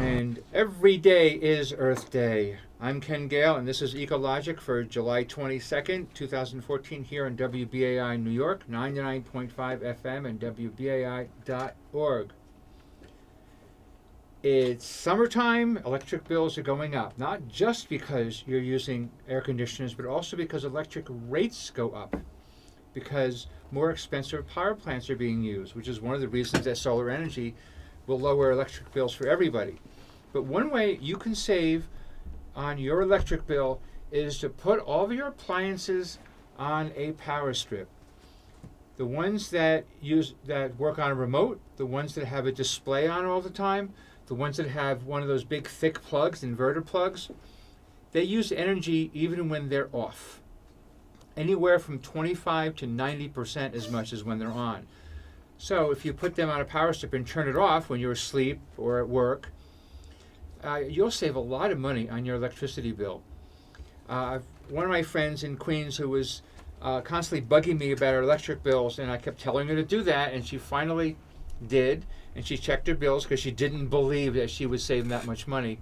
And every day is Earth Day. I'm Ken Gale, and this is Ecologic for July 22nd, 2014, here on WBAI New York, 99.5 FM, and WBAI.org. It's summertime. Electric bills are going up, not just because you're using air conditioners, but also because electric rates go up, because more expensive power plants are being used, which is one of the reasons that solar energy will lower electric bills for everybody. But one way you can save on your electric bill is to put all of your appliances on a power strip. The ones that work on a remote, the ones that have a display on all the time, the ones that have one of those big thick plugs, inverter plugs, they use energy even when they're off. Anywhere from 25 to 90% as much as when they're on. So if you put them on a power strip and turn it off when you're asleep or at work, you'll save a lot of money on your electricity bill. One of my friends in Queens who was constantly bugging me about her electric bills, and I kept telling her to do that, and she finally did, and she checked her bills because she didn't believe that she was saving that much money.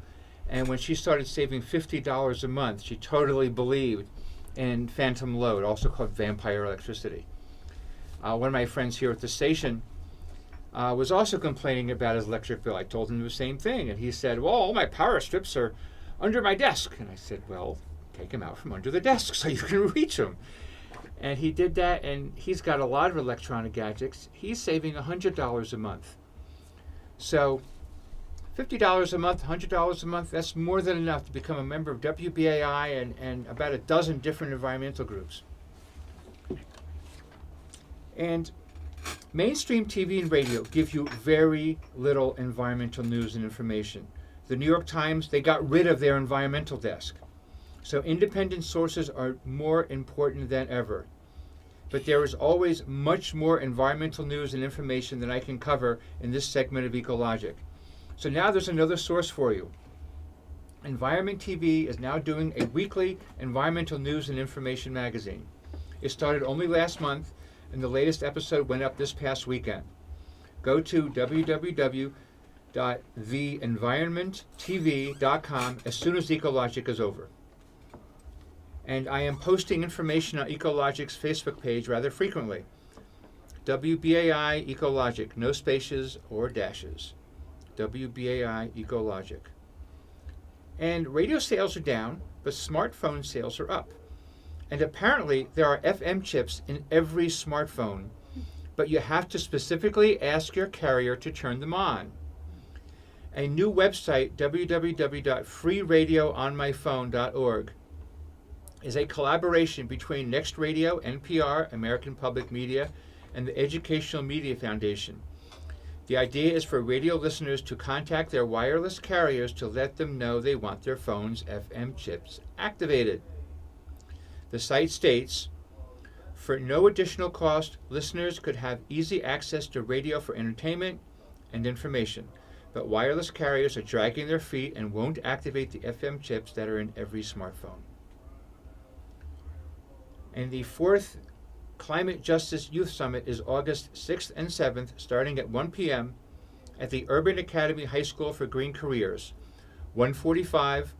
And when she started saving $50 a month, she totally believed in phantom load, also called vampire electricity. One of my friends here at the station was also complaining about his electric bill. I told him the same thing, and he said, well, all my power strips are under my desk. And I said, well, take them out from under the desk so you can reach them. And he did that, and he's got a lot of electronic gadgets. He's saving $100 a month. So $50 a month, $100 a month, that's more than enough to become a member of WBAI and about a dozen different environmental groups. And mainstream TV and radio give you very little environmental news and information. The New York Times, they got rid of their environmental desk. So independent sources are more important than ever. But there is always much more environmental news and information than I can cover in this segment of Ecologic. So now there's another source for you. Environment TV is now doing a weekly environmental news and information magazine. It started only last month, and the latest episode went up this past weekend. Go to www.theenvironmenttv.com as soon as Ecologic is over. And I am posting information on Ecologic's Facebook page rather frequently. WBAI Ecologic, no spaces or dashes. WBAI Ecologic. And radio sales are down, but smartphone sales are up. And apparently there are FM chips in every smartphone, but you have to specifically ask your carrier to turn them on. A new website, www.freeradioonmyphone.org, is a collaboration between Next Radio, NPR, American Public Media, and the Educational Media Foundation. The idea is for radio listeners to contact their wireless carriers to let them know they want their phone's FM chips activated. The site states, for no additional cost, listeners could have easy access to radio for entertainment and information, but wireless carriers are dragging their feet and won't activate the FM chips that are in every smartphone. And the 4th Climate Justice Youth Summit is August 6th and 7th, starting at 1 p.m. at the Urban Academy High School for Green Careers, 145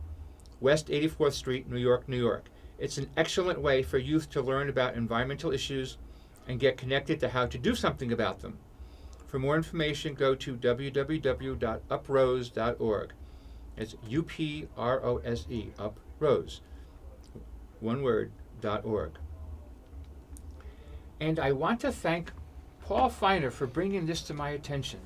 West 84th Street, New York, New York. It's an excellent way for youth to learn about environmental issues and get connected to how to do something about them. For more information, go to www.uprose.org. It's UPROSE, uprose, one word, .org. And I want to thank Paul Feiner for bringing this to my attention.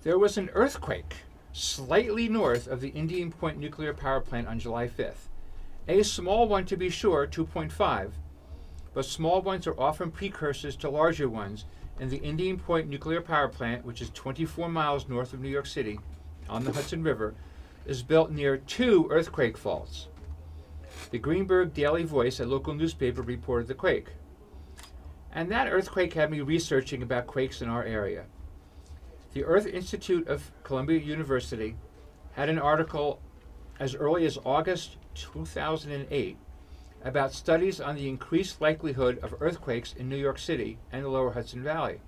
There was an earthquake slightly north of the Indian Point nuclear power plant on July 5th. A small one to be sure, 2.5, but small ones are often precursors to larger ones, and the Indian Point nuclear power plant, which is 24 miles north of New York City on the Hudson River, is built near 2 earthquake faults. The Greenberg Daily Voice, a local newspaper, reported the quake. And that earthquake had me researching about quakes in our area. The Earth Institute of Columbia University had an article as early as August 2008 about studies on the increased likelihood of earthquakes in New York City and the lower Hudson Valley.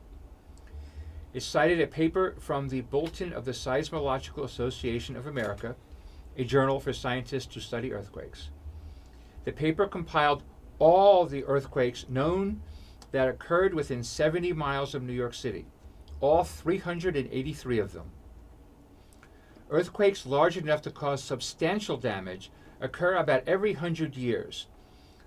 It cited a paper from the Bulletin of the Seismological Association of America, a journal for scientists who study earthquakes. The paper compiled all the earthquakes known that occurred within 70 miles of New York City, all 383 of them. Earthquakes large enough to cause substantial damage occur about every 100 years,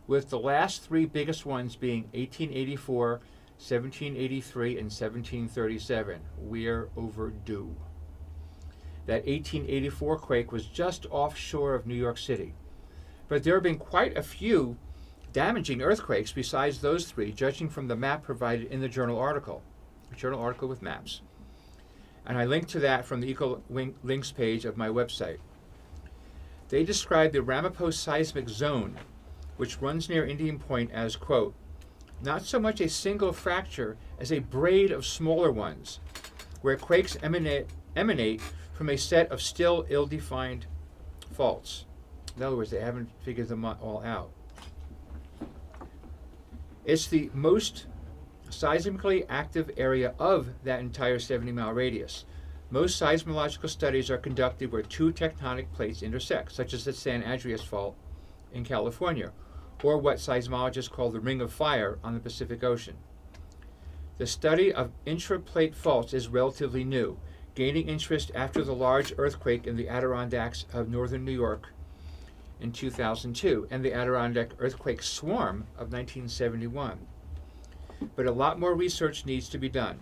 with the last three biggest ones being 1884, 1783, and 1737. We're overdue. That 1884 quake was just offshore of New York City. But there have been quite a few damaging earthquakes besides those three, judging from the map provided in the journal article, a journal article with maps. And I linked to that from the Eco Links page of my website. They describe the Ramapo seismic zone, which runs near Indian Point, as, quote, not so much a single fracture as a braid of smaller ones, where quakes emanate from a set of still ill-defined faults. In other words, they haven't figured them all out. It's the most seismically active area of that entire 70-mile radius. Most seismological studies are conducted where two tectonic plates intersect, such as the San Andreas Fault in California, or what seismologists call the Ring of Fire on the Pacific Ocean. The study of intraplate faults is relatively new, gaining interest after the large earthquake in the Adirondacks of northern New York in 2002 and the Adirondack earthquake swarm of 1971. But a lot more research needs to be done.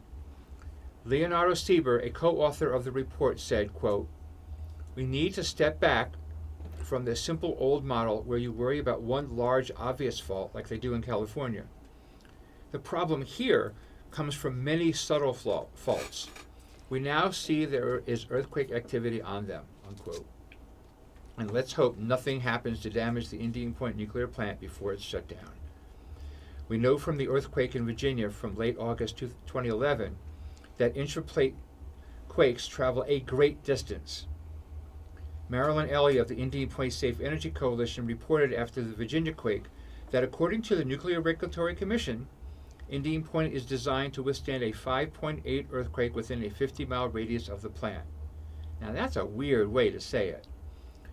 Leonardo Sieber, a co-author of the report, said, quote, we need to step back from the simple old model where you worry about one large obvious fault like they do in California. The problem here comes from many subtle faults. We now see there is earthquake activity on them, unquote. And let's hope nothing happens to damage the Indian Point nuclear plant before it's shut down. We know from the earthquake in Virginia from late August 2011 that intraplate quakes travel a great distance. Marilyn Ellie of the Indian Point Safe Energy Coalition reported after the Virginia quake that according to the Nuclear Regulatory Commission, Indian Point is designed to withstand a 5.8 earthquake within a 50-mile radius of the plant. Now that's a weird way to say it.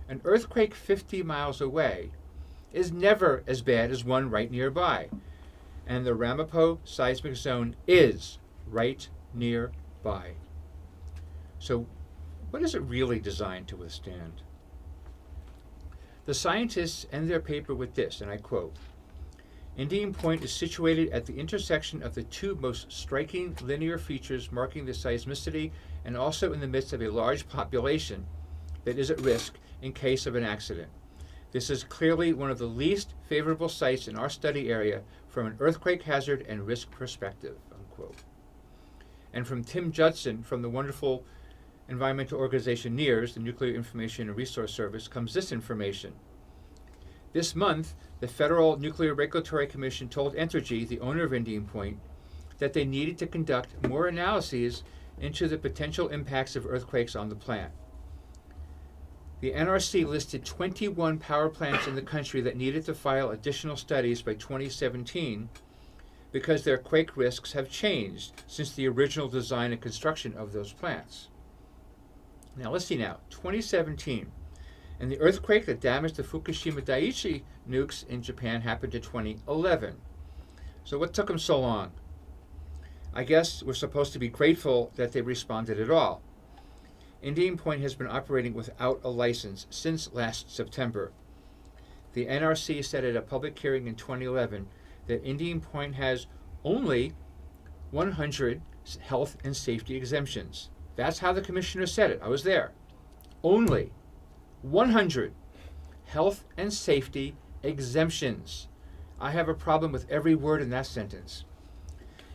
An earthquake 50 miles away is never as bad as one right nearby. And the Ramapo seismic zone is right nearby. So what is it really designed to withstand? The scientists end their paper with this, and I quote, Indian Point is situated at the intersection of the two most striking linear features marking the seismicity and also in the midst of a large population that is at risk in case of an accident. This is clearly one of the least favorable sites in our study area from an earthquake hazard and risk perspective, unquote. And from Tim Judson from the wonderful environmental organization NEARS, the Nuclear Information and Resource Service, comes this information. This month, the Federal Nuclear Regulatory Commission told Entergy, the owner of Indian Point, that they needed to conduct more analyses into the potential impacts of earthquakes on the plant. The NRC listed 21 power plants in the country that needed to file additional studies by 2017 because their quake risks have changed since the original design and construction of those plants. Now let's see now, 2017. And the earthquake that damaged the Fukushima Daiichi nukes in Japan happened in 2011. So what took them so long? I guess we're supposed to be grateful that they responded at all. Indian Point has been operating without a license since last September. The NRC said at a public hearing in 2011 that Indian Point has only 100 health and safety exemptions. That's how the commissioner said it. I was there. Only 100 health and safety exemptions. I have a problem with every word in that sentence.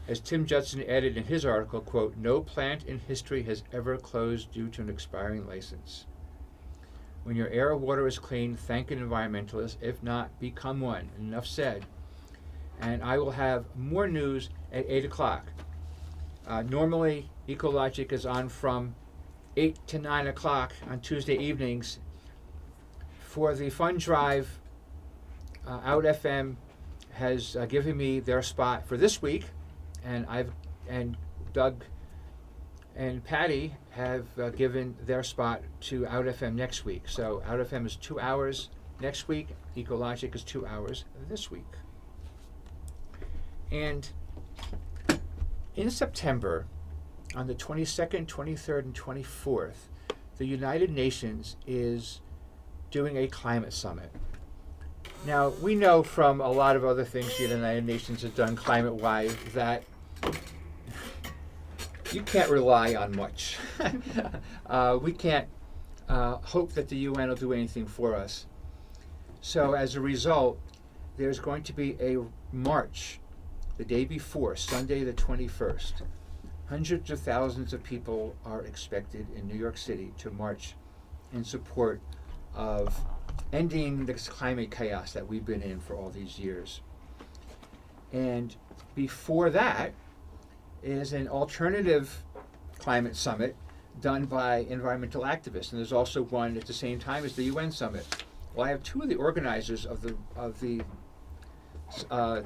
As Tim Judson added in his article, quote, no plant in history has ever closed due to an expiring license. When your air or water is clean, thank an environmentalist. If not, become one. Enough said. And I will have more news at 8 o'clock. Normally, Ecologic is on from 8 to 9 o'clock on Tuesday evenings. For the fund drive, Out FM has given me their spot for this week, and Doug and Patty have given their spot to Out FM next week. So Out FM is 2 hours next week. Ecologic is 2 hours this week. And in September, on the 22nd, 23rd, and 24th, the United Nations is doing a climate summit. Now, we know from a lot of other things the United Nations has done climate-wise that you can't rely on much. We can't hope that the UN will do anything for us. So as a result, there's going to be a march the day before, Sunday the 21st. Hundreds of thousands of people are expected in New York City to march in support of ending this climate chaos that we've been in for all these years. And before that is an alternative climate summit done by environmental activists, and there's also one at the same time as the UN summit. Well, I have two of the organizers of the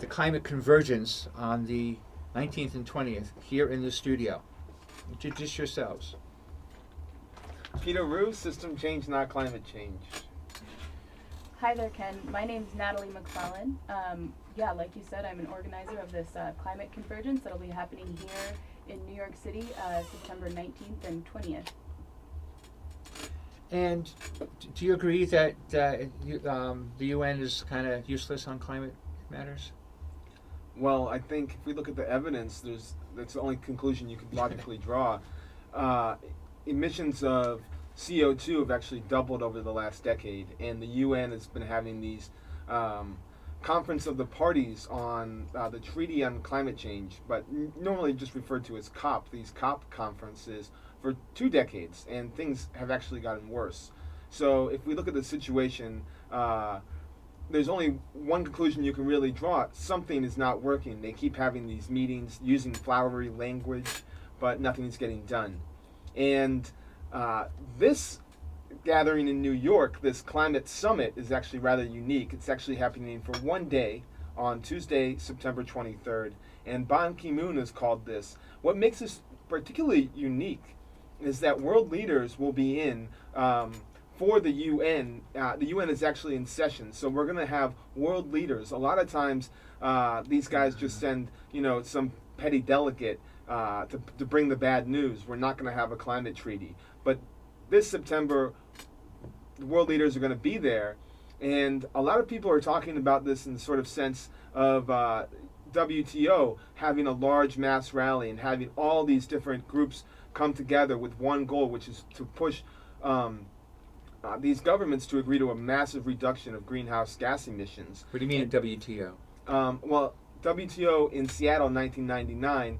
climate convergence on the 19th and 20th here in the studio. Introduce yourselves. Peter Rugh, System Change, Not Climate Change. Hi there, Ken. My name's Natalie McClellan. Like you said, I'm an organizer of this climate convergence that'll be happening here in New York City, September 19th and 20th. And do you agree that the UN is kind of useless on climate matters? Well, I think if we look at the evidence, that's the only conclusion you can logically draw. Emissions of CO2 have actually doubled over the last decade, and the UN has been having these conference of the parties on the Treaty on Climate Change, but normally just referred to as COP, these COP conferences for 2 decades, and things have actually gotten worse. So if we look at the situation, there's only one conclusion you can really draw. Something is not working. They keep having these meetings using flowery language, but nothing's getting done. And this gathering in New York, this climate summit, is actually rather unique. It's actually happening for 1 day on Tuesday, September 23rd, and Ban Ki-moon has called this. What makes this particularly unique is that world leaders will be in for the UN. The UN is actually in session, so we're going to have world leaders. A lot of times, these guys just send, some petty delegate to bring the bad news. We're not going to have a climate treaty. But this September, the world leaders are going to be there, and a lot of people are talking about this in the sort of sense of WTO having a large mass rally and having all these different groups come together with one goal, which is to push these governments to agree to a massive reduction of greenhouse gas emissions. What do you mean at WTO? WTO in Seattle in 1999,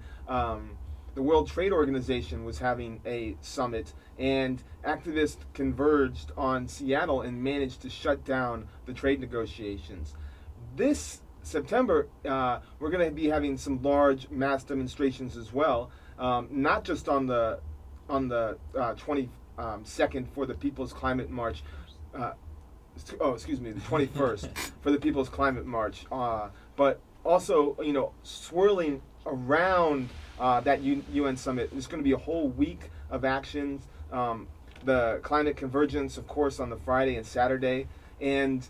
the World Trade Organization was having a summit, and activists converged on Seattle and managed to shut down the trade negotiations. This September, we're going to be having some large mass demonstrations as well, not just on the 22nd for the People's Climate March. The 21st for the People's Climate March, but also, swirling around that UN summit. There's going to be a whole week of actions. The climate convergence, of course, on the Friday and Saturday, and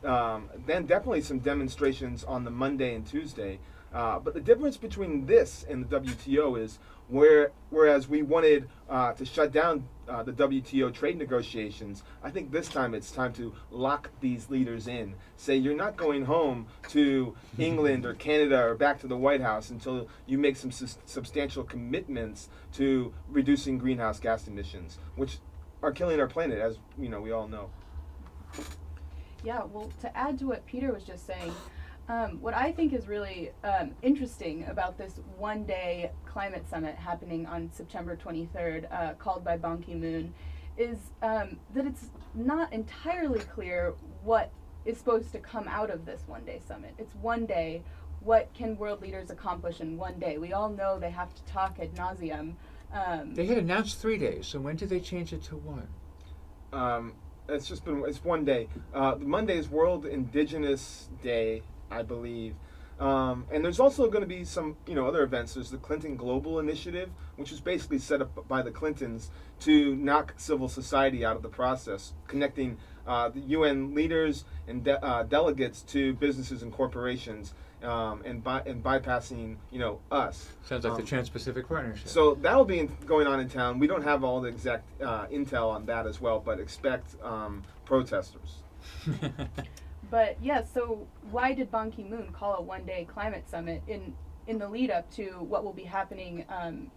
then definitely some demonstrations on the Monday and Tuesday. But the difference between this and the WTO is whereas we wanted to shut down the WTO trade negotiations, I think this time it's time to lock these leaders in. Say you're not going home to England or Canada or back to the White House until you make some substantial commitments to reducing greenhouse gas emissions, which are killing our planet, as we all know. Yeah, well, to add to what Peter was just saying, what I think is really interesting about this one-day climate summit happening on September 23rd, called by Ban Ki-moon, is that it's not entirely clear what is supposed to come out of this one-day summit. It's 1 day. What can world leaders accomplish in 1 day? We all know they have to talk ad nauseum. They had announced 3 days, so when did they change it to 1? It's 1 day. Monday is World Indigenous Day, I believe. And there's also going to be some, other events. There's the Clinton Global Initiative, which was basically set up by the Clintons to knock civil society out of the process, connecting the UN leaders and delegates to businesses and corporations, and bypassing, us. Sounds like the Trans-Pacific Partnership. So that'll be going on in town. We don't have all the exact intel on that as well, but expect protesters. But yeah, so why did Ban Ki-moon call a one-day climate summit in the lead up to what will be happening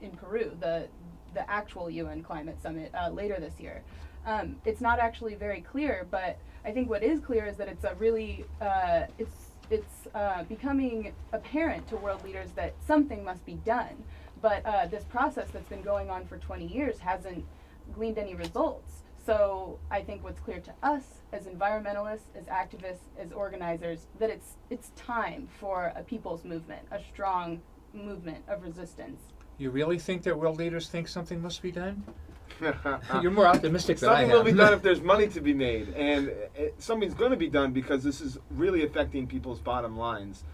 in Peru, the actual UN climate summit later this year? It's not actually very clear, but I think what is clear is that it's a really it's becoming apparent to world leaders that something must be done. But this process that's been going on for 20 years hasn't gleaned any results. So I think what's clear to us as environmentalists, as activists, as organizers, that it's time for a people's movement, a strong movement of resistance. You really think that world leaders think something must be done? You're more optimistic than I am. Something will be done if there's money to be made, and something's going to be done because this is really affecting people's bottom lines.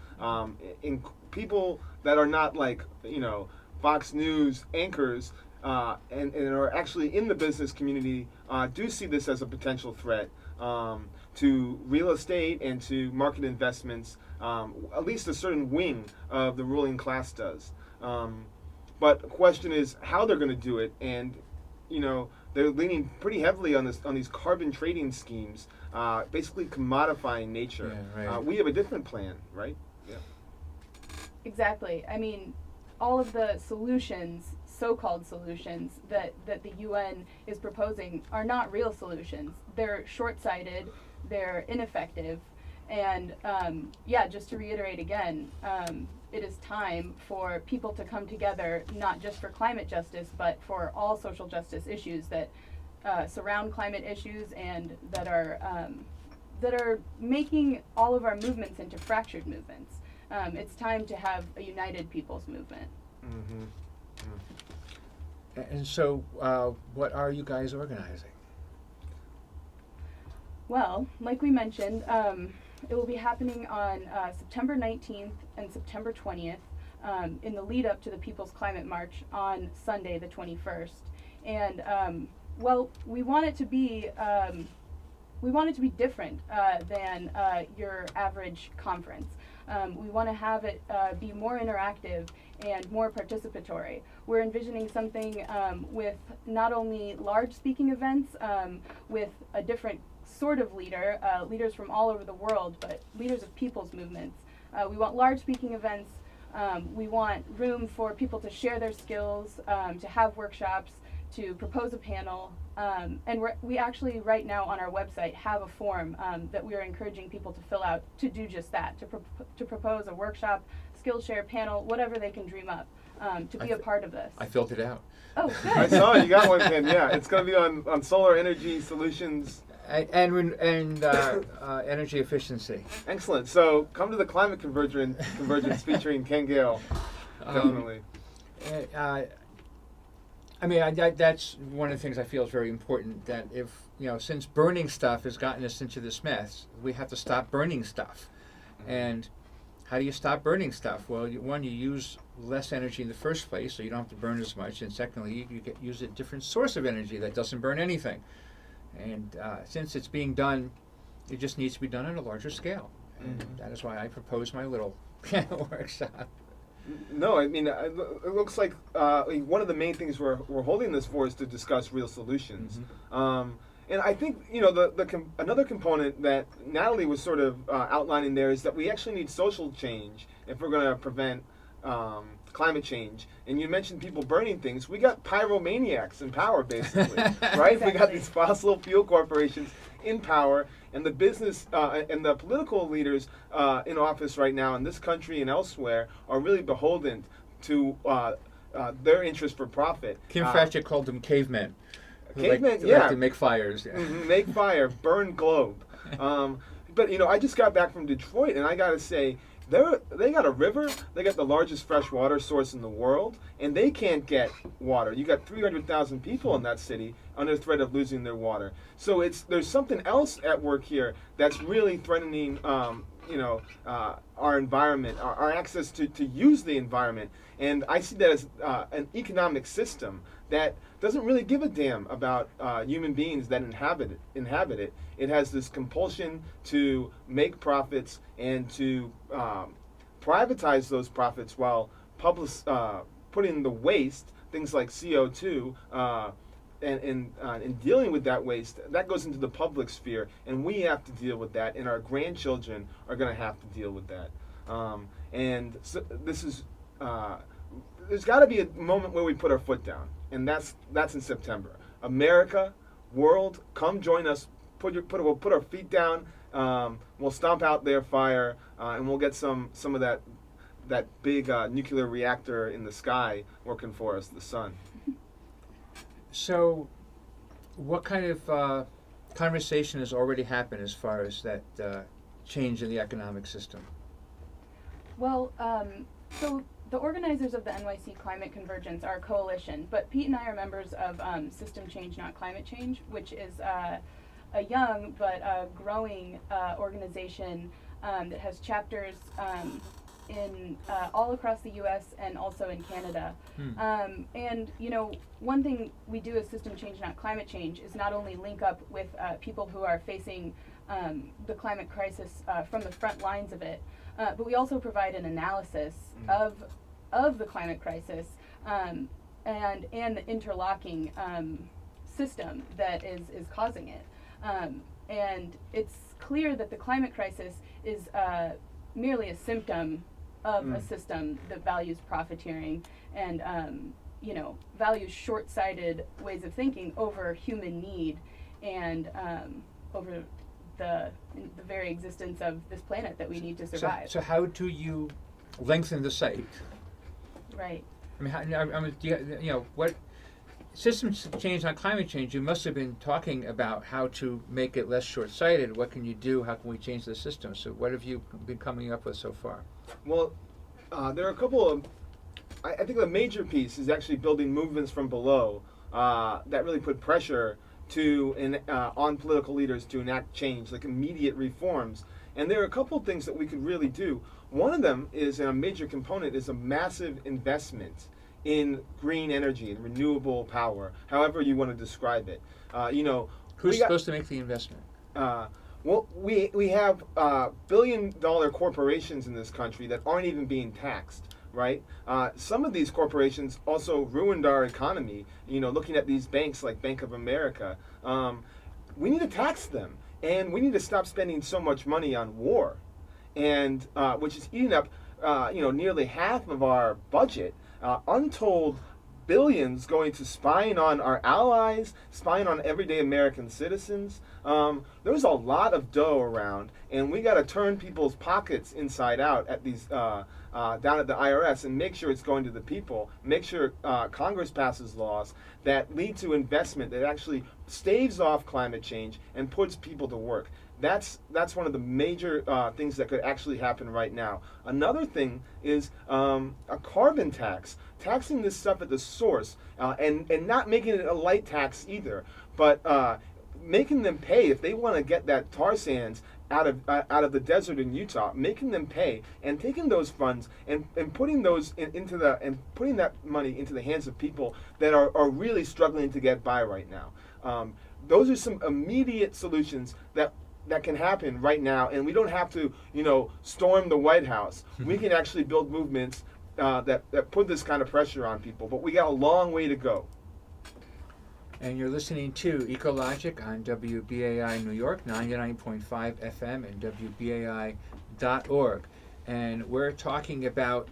In people that are not like Fox News anchors and are actually in the business community do see this as a potential threat to real estate and to market investments. At least a certain wing of the ruling class does. But the question is how they're going to do it, and they're leaning pretty heavily on these carbon trading schemes, basically commodifying nature. Yeah, right. We have a different plan, right? Yeah. Exactly. I mean, all of the solutions, so-called solutions, that the UN is proposing are not real solutions. They're short-sighted, they're ineffective, and just to reiterate again, it is time for people to come together, not just for climate justice, but for all social justice issues that surround climate issues and that are making all of our movements into fractured movements. It's time to have a united people's movement. Mm-hmm. And so, what are you guys organizing? Well, like we mentioned, it will be happening on September 19th and September 20th in the lead up to the People's Climate March on Sunday, the 21st. And we want it to be different than your average conference. We want to have it be more interactive and more participatory. We're envisioning something with not only large speaking events, with a different sort of leader, leaders from all over the world, but leaders of people's movements. We want large speaking events. We want room for people to share their skills, to have workshops, to propose a panel. And we actually right now on our website have a form that we are encouraging people to fill out to do just that, to propose a workshop, Skillshare, panel, whatever they can dream up, to be a part of this. I filled it out. Oh, good. I saw it. You got one, Ken. Yeah, it's going to be on solar energy solutions. And energy efficiency. Excellent. So come to the Climate Convergence featuring Ken Gale. Definitely. That's one of the things I feel is very important, that if, since burning stuff has gotten us into this mess, we have to stop burning stuff. And how do you stop burning stuff? Well, one, you use less energy in the first place, so you don't have to burn as much. And secondly, you use a different source of energy that doesn't burn anything. And since it's being done, it just needs to be done on a larger scale. And that is why I propose my little workshop. No, I mean, it looks like one of the main things we're holding this for is to discuss real solutions. Mm-hmm. And I think, another component that Natalie was sort of outlining there is that we actually need social change if we're going to prevent climate change. And you mentioned people burning things. We got pyromaniacs in power, basically, right? Exactly. We got these fossil fuel corporations in power, and the business and the political leaders in office right now in this country and elsewhere are really beholden to their interest for profit. Kim Pratchett called them cavemen. Cavemen, like to make fires. Yeah. Mm-hmm, make fire, burn globe. But I just got back from Detroit, and I got to say, they got a river. They got the largest fresh water source in the world, and they can't get water. You got 300,000 people in that city under threat of losing their water. So there's something else at work here that's really threatening our environment, our access to use the environment. And I see that as an economic system that doesn't really give a damn about human beings that inhabit it. It has this compulsion to make profits and to privatize those profits while putting the waste, things like CO2, and dealing with that waste, that goes into the public sphere, and we have to deal with that, and our grandchildren are going to have to deal with that. And so this is, there's got to be a moment where we put our foot down, and that's in September. America, world, come join us. We'll put our feet down. We'll stomp out their fire, and we'll get some of that big nuclear reactor in the sky working for us, the sun. So, what kind of conversation has already happened as far as that change in the economic system? Well, so the organizers of the NYC Climate Convergence are a coalition, but Pete and I are members of System Change, Not Climate Change, which is a young but growing organization that has chapters in all across the U.S. and also in Canada. And one thing we do as System Change, Not Climate Change is not only link up with people who are facing the climate crisis from the front lines of it, but we also provide an analysis of the climate crisis and the interlocking system that is causing it. And it's clear that the climate crisis is merely a symptom of a system that values profiteering and values short-sighted ways of thinking over human need and over the very existence of this planet that we need to survive. So how do you lengthen the sight? Right. What systems change, not climate change? You must have been talking about how to make it less short-sighted. What can you do? How can we change the system? So what have you been coming up with so far? Well, there are a couple of, I think the major piece is actually building movements from below that really put pressure on political leaders to enact change, like immediate reforms. And there are a couple of things that we could really do. One of them is, and a major component, is a massive investment in green energy and renewable power, however you want to describe it. Who's supposed to make the investment? Well, we have billion-dollar corporations in this country that aren't even being taxed, right? Some of these corporations also ruined our economy. Looking at these banks like Bank of America, we need to tax them, and we need to stop spending so much money on war, and which is eating up, nearly half of our budget. Untold billions going to spying on our allies, spying on everyday American citizens. There's a lot of dough around, and we got to turn people's pockets inside out at these down at the IRS and make sure it's going to the people. Make sure Congress passes laws that lead to investment that actually staves off climate change and puts people to work. That's one of the major things that could actually happen right now. Another thing is a carbon tax, taxing this stuff at the source, and not making it a light tax either, but making them pay if they want to get that tar sands out of the desert in Utah, making them pay, and taking those funds and putting those putting that money into the hands of people that are really struggling to get by right now. Those are some immediate solutions that can happen right now, and we don't have to, storm the White House. We can actually build movements that put this kind of pressure on people, but we got a long way to go. And you're listening to Ecologic on WBAI New York, 99.5 FM, and WBAI.org. And we're talking about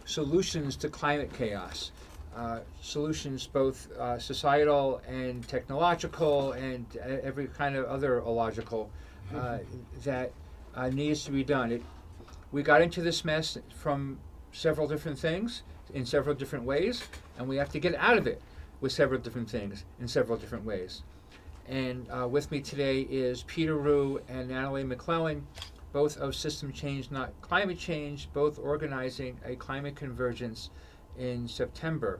solutions to climate chaos. Solutions both societal and technological and every kind of other illogical that needs to be done. We got into this mess from several different things in several different ways, and we have to get out of it with several different things in several different ways. And with me today is Peter Rugh and Natalie McClellan, both of System Change, Not Climate Change, both organizing a climate convergence in September.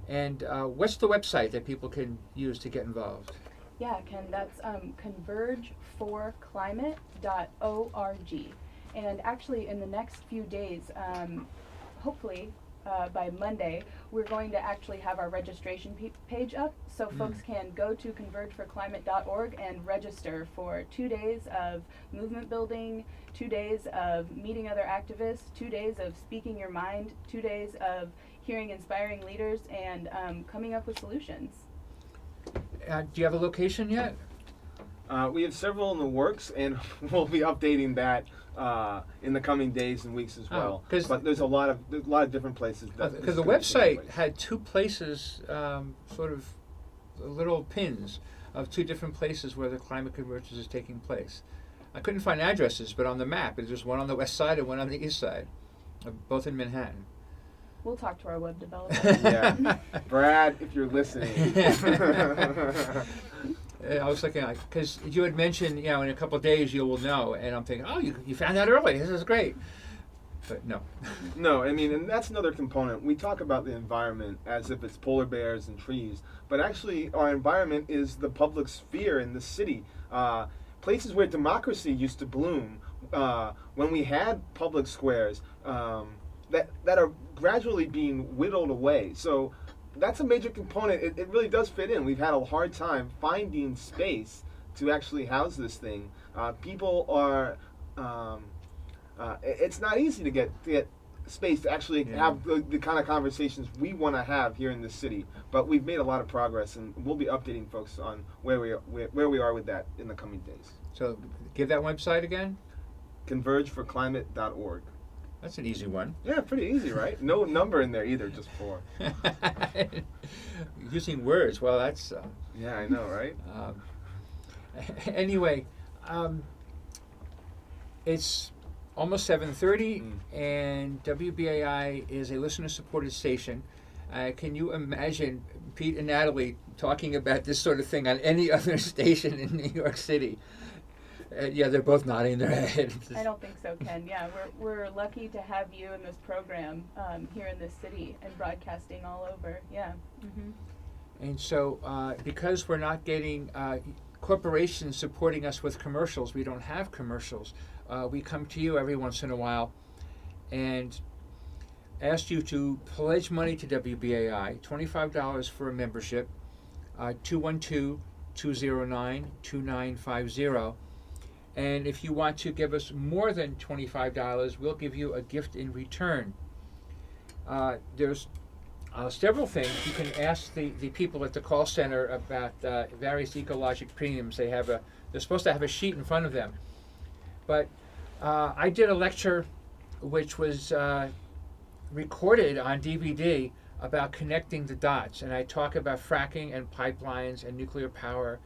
And what's the website that people can use to get involved? Yeah, Ken, that's convergeforclimate.org. And actually, in the next few days, hopefully by Monday, we're going to actually have our registration page up, so folks can go to convergeforclimate.org and register for 2 days of movement building, 2 days of meeting other activists, 2 days of speaking your mind, 2 days of hearing inspiring leaders, and coming up with solutions. Do you have a location yet? We have several in the works, and we'll be updating that in the coming days and weeks as well. But there's a lot of different places. Because the website had 2 places, sort of little pins of 2 different places where the climate convergence is taking place. I couldn't find addresses, but on the map, there's one on the west side and one on the east side, both in Manhattan. We'll talk to our web developer. Yeah, Brad, if you're listening. I was thinking, because you had mentioned, in a couple of days you will know, and I'm thinking, oh, you found out early. This is great. But no. No, I mean, and that's another component. We talk about the environment as if it's polar bears and trees, but actually our environment is the public sphere in the city. Places where democracy used to bloom, when we had public squares, that are gradually being whittled away. So that's a major component. It really does fit in. We've had a hard time finding space to actually house this thing. People are, it's not easy to get space to actually have the kind of conversations we want to have here in the city. But we've made a lot of progress, and we'll be updating folks on where we are with that in the coming days. So give that website again. Convergeforclimate.org. That's an easy one. Yeah, pretty easy, right? No number in there either, just 4. Using words, well, that's... yeah, I know, right? Anyway, it's almost 7:30, and WBAI is a listener-supported station. Can you imagine Pete and Natalie talking about this sort of thing on any other station in New York City? Yeah, they're both nodding their heads. I don't think so, Ken. Yeah, we're lucky to have you in this program here in this city and broadcasting all over. Yeah. Mm-hmm. And so, because we're not getting corporations supporting us with commercials, we don't have commercials. We come to you every once in a while and ask you to pledge money to WBAI, $25 for a membership, 212-209-2950. And if you want to give us more than $25, we'll give you a gift in return. There's several things. You can ask the people at the call center about various ecologic premiums. They're supposed to have a sheet in front of them. But I did a lecture which was recorded on DVD about connecting the dots. And I talk about fracking and pipelines and nuclear power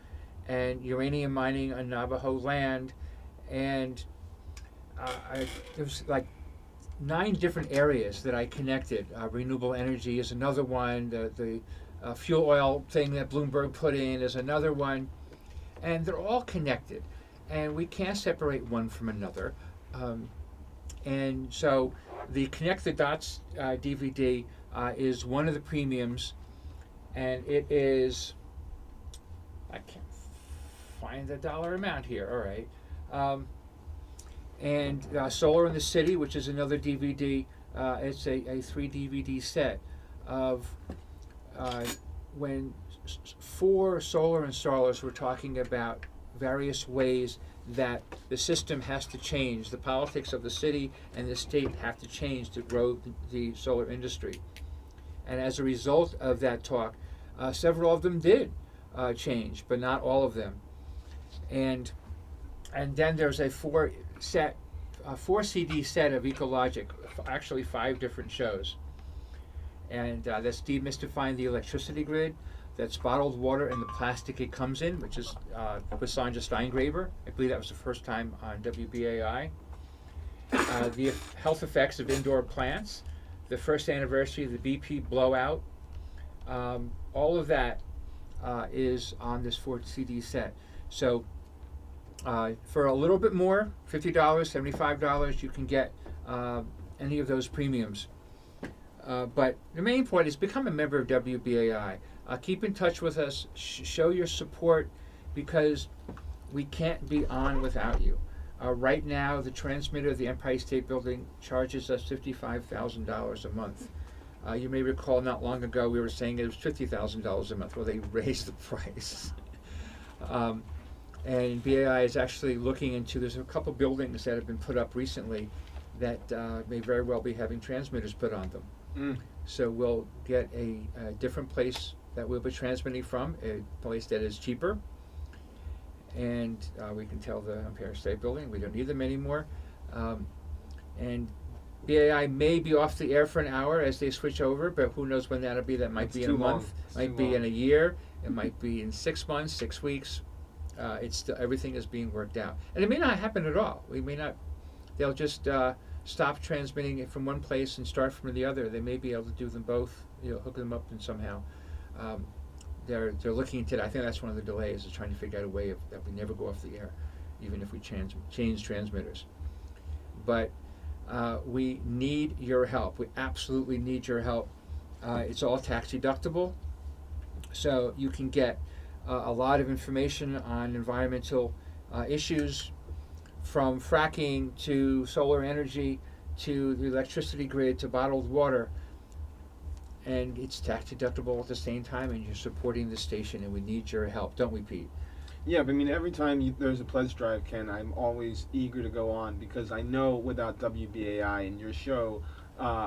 and uranium mining on Navajo land, and there was like 9 different areas that I connected. Renewable energy is another one. The fuel oil thing that Bloomberg put in is another one, and they're all connected, and we can't separate one from another. And so the Connect the Dots DVD is one of the premiums, and it is, I can't find the dollar amount here. All right. And Solar in the City, which is another DVD. It's a 3 DVD set of when 4 solar installers were talking about various ways that the system has to change. The politics of the city and the state have to change to grow the solar industry. And as a result of that talk, several of them did change, but not all of them. And then there's a 4 CD set of Ecologic, actually 5 different shows. And that's Demystifying the Electricity Grid, that's Bottled Water and the Plastic It Comes In, which is with Sandra Steingraber. I believe that was the first time on WBAI. The Health Effects of Indoor Plants, the first anniversary of the BP blowout. All of that is on this 4 CD set. So for a little bit more, $50, $75, you can get any of those premiums. But the main point is become a member of WBAI. Keep in touch with us, show your support, because we can't be on without you. Right now, the transmitter of the Empire State Building charges us $55,000 a month. You may recall not long ago we were saying it was $50,000 a month. Well, they raised the price. And BAI is actually looking into, there's a couple buildings that have been put up recently that may very well be having transmitters put on them. So we'll get a different place that we'll be transmitting from, a place that is cheaper. And we can tell the Empire State Building we don't need them anymore. And BAI may be off the air for an hour as they switch over, but who knows when that'll be. That might be in a month, might be in a year, it might be in 6 months, 6 weeks. It's still, everything is being worked out. And it may not happen at all. We may not, they'll just stop transmitting it from one place and start from the other. They may be able to do them both, hook them up and somehow. They're looking into that. I think that's one of the delays, is trying to figure out a way that we never go off the air, even if we change transmitters. But we need your help. We absolutely need your help. It's all tax deductible, so you can get a lot of information on environmental issues, from fracking to solar energy to the electricity grid to bottled water. And it's tax deductible at the same time, and you're supporting the station, and we need your help, don't we, Pete? Yeah, but I mean, every time there's a pledge drive, Ken, I'm always eager to go on, because I know without WBAI and your show,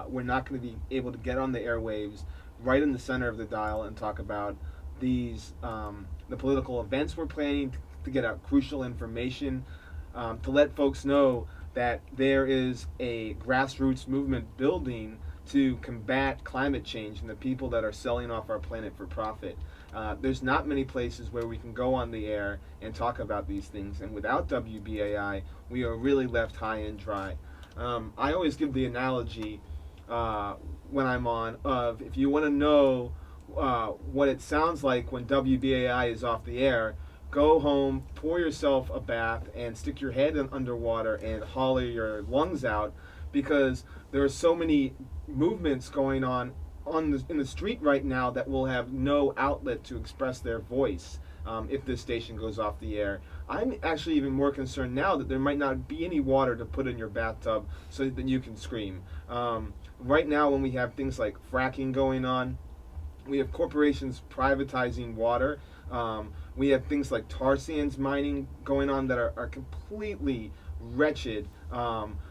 we're not going to be able to get on the airwaves right in the center of the dial and talk about these the political events we're planning, to get out crucial information, to let folks know that there is a grassroots movement building to combat climate change and the people that are selling off our planet for profit. There's not many places where we can go on the air and talk about these things, and without WBAI, we are really left high and dry. I always give the analogy when I'm on of, if you want to know what it sounds like when WBAI is off the air, go home, pour yourself a bath, and stick your head underwater and holler your lungs out, because there are so many movements going on in the street right now that will have no outlet to express their voice if this station goes off the air. I'm actually even more concerned now that there might not be any water to put in your bathtub so that you can scream. Right now, when we have things like fracking going on, we have corporations privatizing water, we have things like tar sands mining going on that are completely wretched.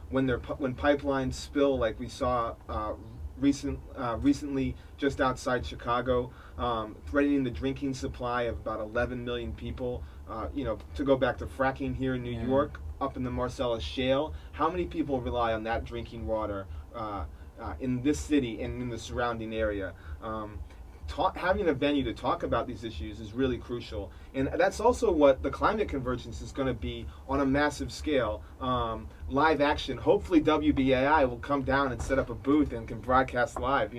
When pipelines spill, like we saw recently just outside Chicago, threatening the drinking supply of about 11 million people. To go back to fracking here in New York, up in the Marcellus Shale, how many people rely on that drinking water in this city and in the surrounding area? Having a venue to talk about these issues is really crucial, and that's also what the climate convergence is going to be on a massive scale. Live action. Hopefully WBAI will come down and set up a booth and can broadcast live.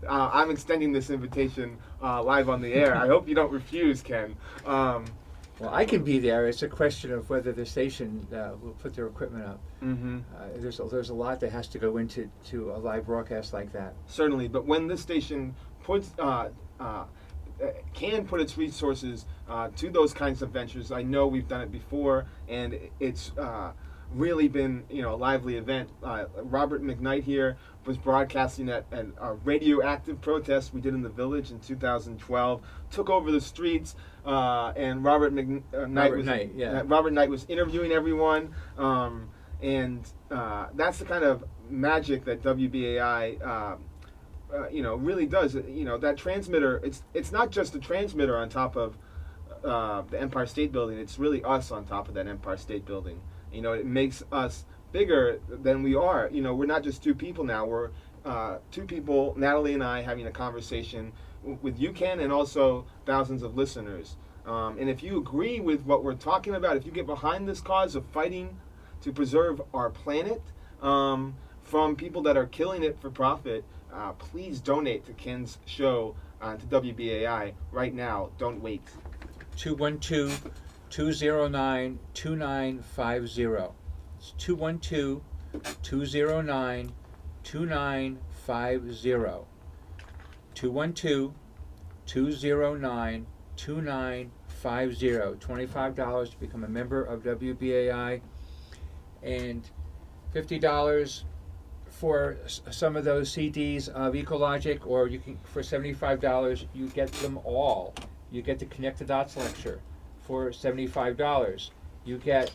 I'm extending this invitation live on the air. I hope you don't refuse, Ken. Well, I can be there. It's a question of whether the station will put their equipment up. Mm-hmm. There's a lot that has to go into a live broadcast like that. Certainly, but when this station can put its resources to those kinds of ventures, I know we've done it before, and it's really been a lively event. Robert McKnight here was broadcasting at a radioactive protest we did in the Village in 2012, took over the streets, and Robert Knight was interviewing everyone, and that's the kind of magic that WBAI really does. That transmitter, it's not just a transmitter on top of the Empire State Building, it's really us on top of that Empire State Building. It makes us bigger than we are. We're not just two people now, we're two people, Natalie and I, having a conversation with you, Ken, and also thousands of listeners. And if you agree with what we're talking about, if you get behind this cause of fighting to preserve our planet from people that are killing it for profit, please donate to Ken's show, to WBAI right now. Don't wait. 212-209-2950. It's 212-209-2950. 212-209-2950. $25 to become a member of WBAI. and $50 for some of those CDs of Ecologic, or you can for $75 you get them all. You get the Connect the Dots lecture for $75. You get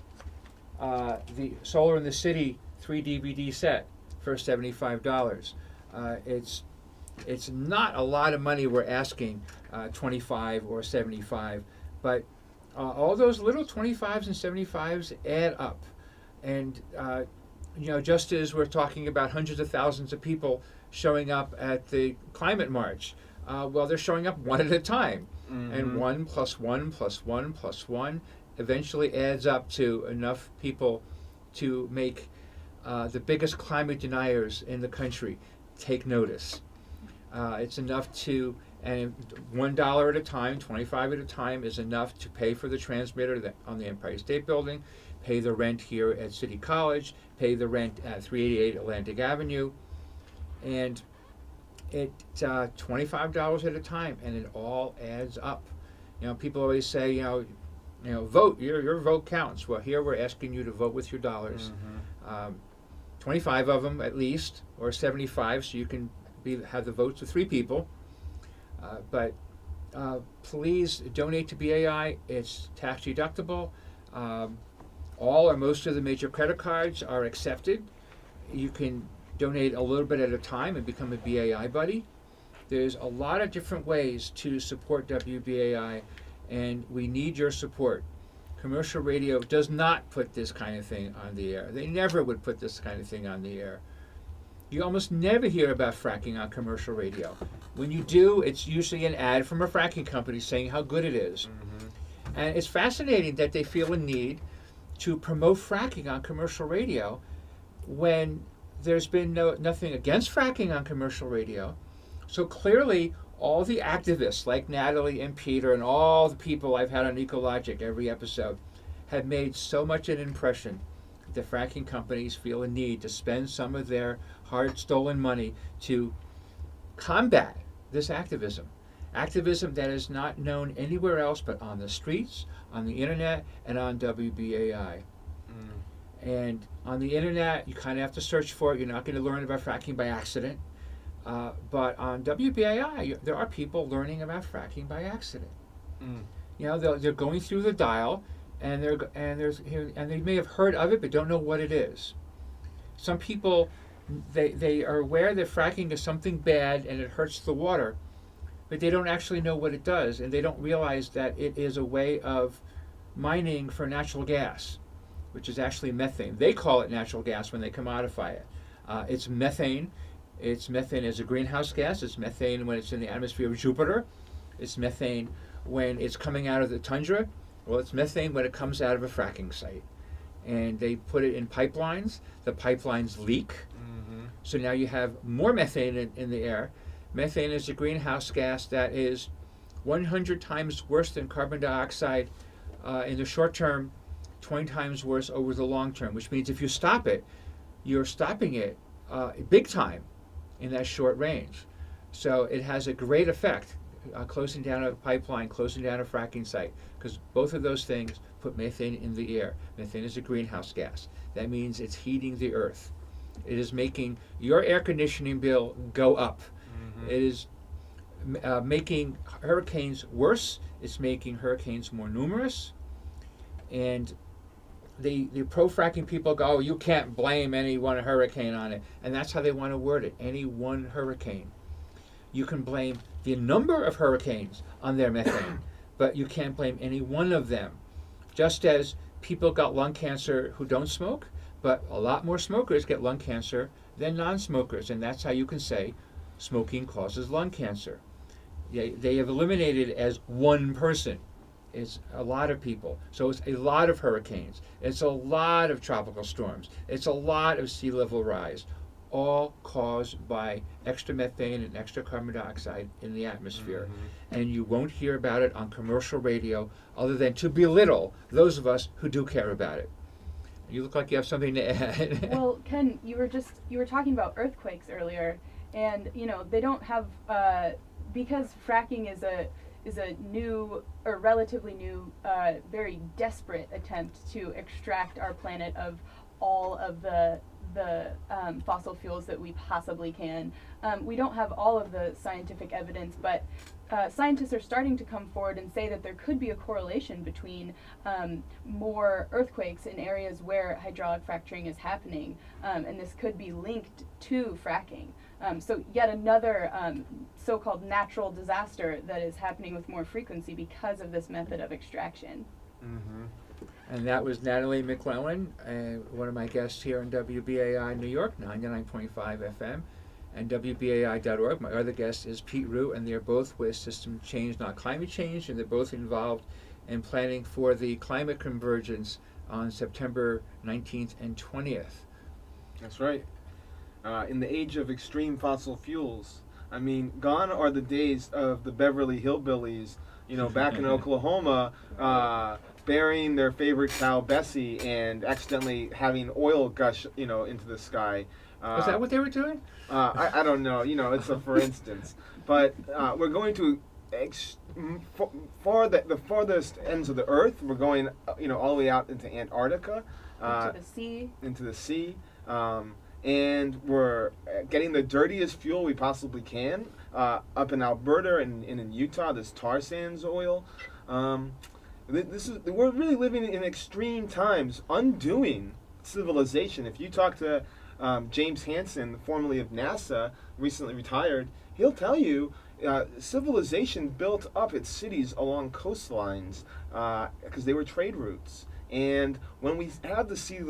the Solar in the City 3 DVD set for $75. It's not a lot of money we're asking, 25 or 75, but all those little 25s and 75s add up. And just as we're talking about hundreds of thousands of people showing up at the climate march, well, they're showing up one at a time. Mm-hmm. And 1 plus 1 plus 1 plus 1 eventually adds up to enough people to make the biggest climate deniers in the country take notice. It's enough to, and $1 at a time, 25 at a time is enough to pay for the transmitter on the Empire State Building, pay the rent here at City College, pay the rent at 388 Atlantic Avenue, and it's $25 at a time, and it all adds up. People always say, vote. Your vote counts. Well, here we're asking you to vote with your dollars. Mm-hmm. 25 of them at least, or 75, so you can have the votes of 3 people. But please donate to BAI. It's tax deductible. All or most of the major credit cards are accepted. You can donate a little bit at a time and become a BAI buddy. There's a lot of different ways to support WBAI, and we need your support. Commercial radio does not put this kind of thing on the air. They never would put this kind of thing on the air. You almost never hear about fracking on commercial radio. When you do, it's usually an ad from a fracking company saying how good it is. Mm-hmm. And it's fascinating that they feel a need to promote fracking on commercial radio when there's been nothing against fracking on commercial radio. So clearly, all the activists like Natalie and Peter and all the people I've had on Ecologic every episode have made so much an impression that fracking companies feel a need to spend some of their hard stolen money to combat this activism. Activism that is not known anywhere else but on the streets, on the internet, and on WBAI. And on the internet, you kind of have to search for it. You're not going to learn about fracking by accident. But on WBAI, there are people learning about fracking by accident. They're going through the dial, and they may have heard of it but don't know what it is. Some people, they are aware that fracking is something bad and it hurts the water, but they don't actually know what it does, and they don't realize that it is a way of mining for natural gas, which is actually methane. They call it natural gas when they commodify it. It's methane. It's methane as a greenhouse gas. It's methane when it's in the atmosphere of Jupiter. It's methane when it's coming out of the tundra. Well, it's methane when it comes out of a fracking site. And they put it in pipelines. The pipelines leak. Mm-hmm. So now you have more methane in the air. Methane is a greenhouse gas that is 100 times worse than carbon dioxide in the short term, 20 times worse over the long term, which means if you stop it, you're stopping it big time in that short range. So it has a great effect, closing down a pipeline, closing down a fracking site, because both of those things put methane in the air. Methane is a greenhouse gas. That means it's heating the earth. It is making your air conditioning bill go up. Mm-hmm. It is making hurricanes worse. It's making hurricanes more numerous. And the pro-fracking people go, oh, you can't blame any one hurricane on it. And that's how they want to word it, any one hurricane. You can blame the number of hurricanes on their methane, but you can't blame any one of them. Just as people got lung cancer who don't smoke, but a lot more smokers get lung cancer than non-smokers. And that's how you can say smoking causes lung cancer. They have eliminated it as one person. It's a lot of people. So it's a lot of hurricanes. It's a lot of tropical storms. It's a lot of sea level rise, all caused by extra methane and extra carbon dioxide in the atmosphere. Mm-hmm. And you won't hear about it on commercial radio other than to belittle those of us who do care about it. You look like you have something to add. Well, Ken, you were talking about earthquakes earlier, and they don't have because fracking is a new or relatively new, very desperate attempt to extract our planet of all of the fossil fuels that we possibly can. We don't have all of the scientific evidence, but scientists are starting to come forward and say that there could be a correlation between more earthquakes in areas where hydraulic fracturing is happening, and this could be linked to fracking. So yet another so-called natural disaster that is happening with more frequency because of this method of extraction. Mm-hmm. And that was Natalie McClellan, one of my guests here in WBAI New York, 99.5 FM, and WBAI.org. My other guest is Pete Rugh, and they're both with System Change, Not Climate Change, and they're both involved in planning for the climate convergence on September 19th and 20th. That's right. In the age of extreme fossil fuels, I mean, gone are the days of the Beverly Hillbillies, back in Oklahoma, burying their favorite cow Bessie and accidentally having oil gush, into the sky. Was that what they were doing? I don't know. It's a for instance. But we're going to the farthest ends of the Earth. We're going, all the way out into Antarctica. Into the sea. And we're getting the dirtiest fuel we possibly can up in Alberta and in Utah. This tar sands oil. We're really living in extreme times, undoing civilization. If you talk to James Hansen, formerly of NASA, recently retired, he'll tell you civilization built up its cities along coastlines because they were trade routes. And when we have the sea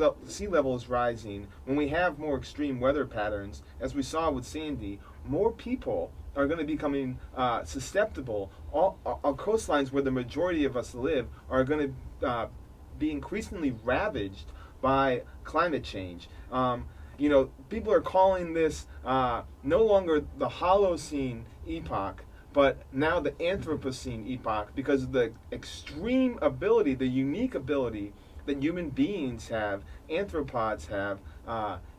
levels rising, when we have more extreme weather patterns, as we saw with Sandy, more people are going to be becoming susceptible. Our coastlines, where the majority of us live, are going to be increasingly ravaged by climate change. People are calling this no longer the Holocene epoch, but now the Anthropocene epoch, because of the extreme ability, the unique ability that human beings have, anthropods have,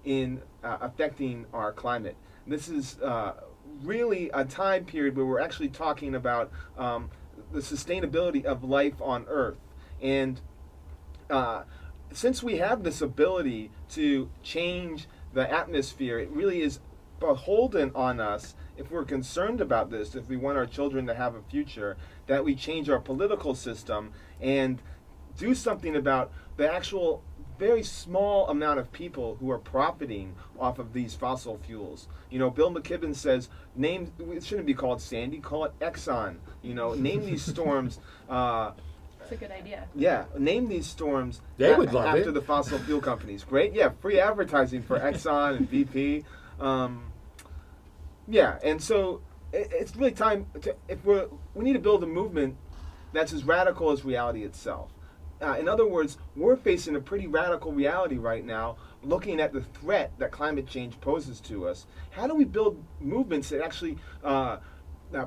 in affecting our climate. This is really a time period where we're actually talking about the sustainability of life on Earth. And since we have this ability to change the atmosphere, it really is beholden on us, if we're concerned about this, if we want our children to have a future, that we change our political system and do something about the actual very small amount of people who are profiting off of these fossil fuels. Bill McKibben says, it shouldn't be called Sandy, call it Exxon. Name these storms. That's a good idea. Yeah, name these storms They would love after it. the fossil fuel companies. Great, yeah, free advertising for Exxon and BP. And so it's really time we need to build a movement that's as radical as reality itself. In other words, we're facing a pretty radical reality right now, looking at the threat that climate change poses to us. How do we build movements that actually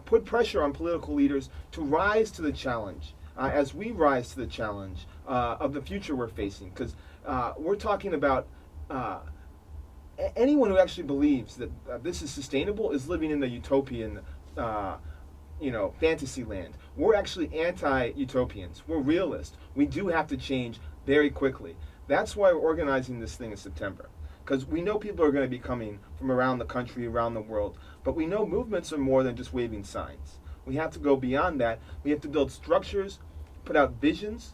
put pressure on political leaders to rise to the challenge, as we rise to the challenge of the future we're facing? Because we're talking about anyone who actually believes that this is sustainable is living in the utopian fantasy land. We're actually anti-utopians. We're realists. We do have to change very quickly. That's why we're organizing this thing in September. Because we know people are going to be coming from around the country, around the world. But we know movements are more than just waving signs. We have to go beyond that. We have to build structures, put out visions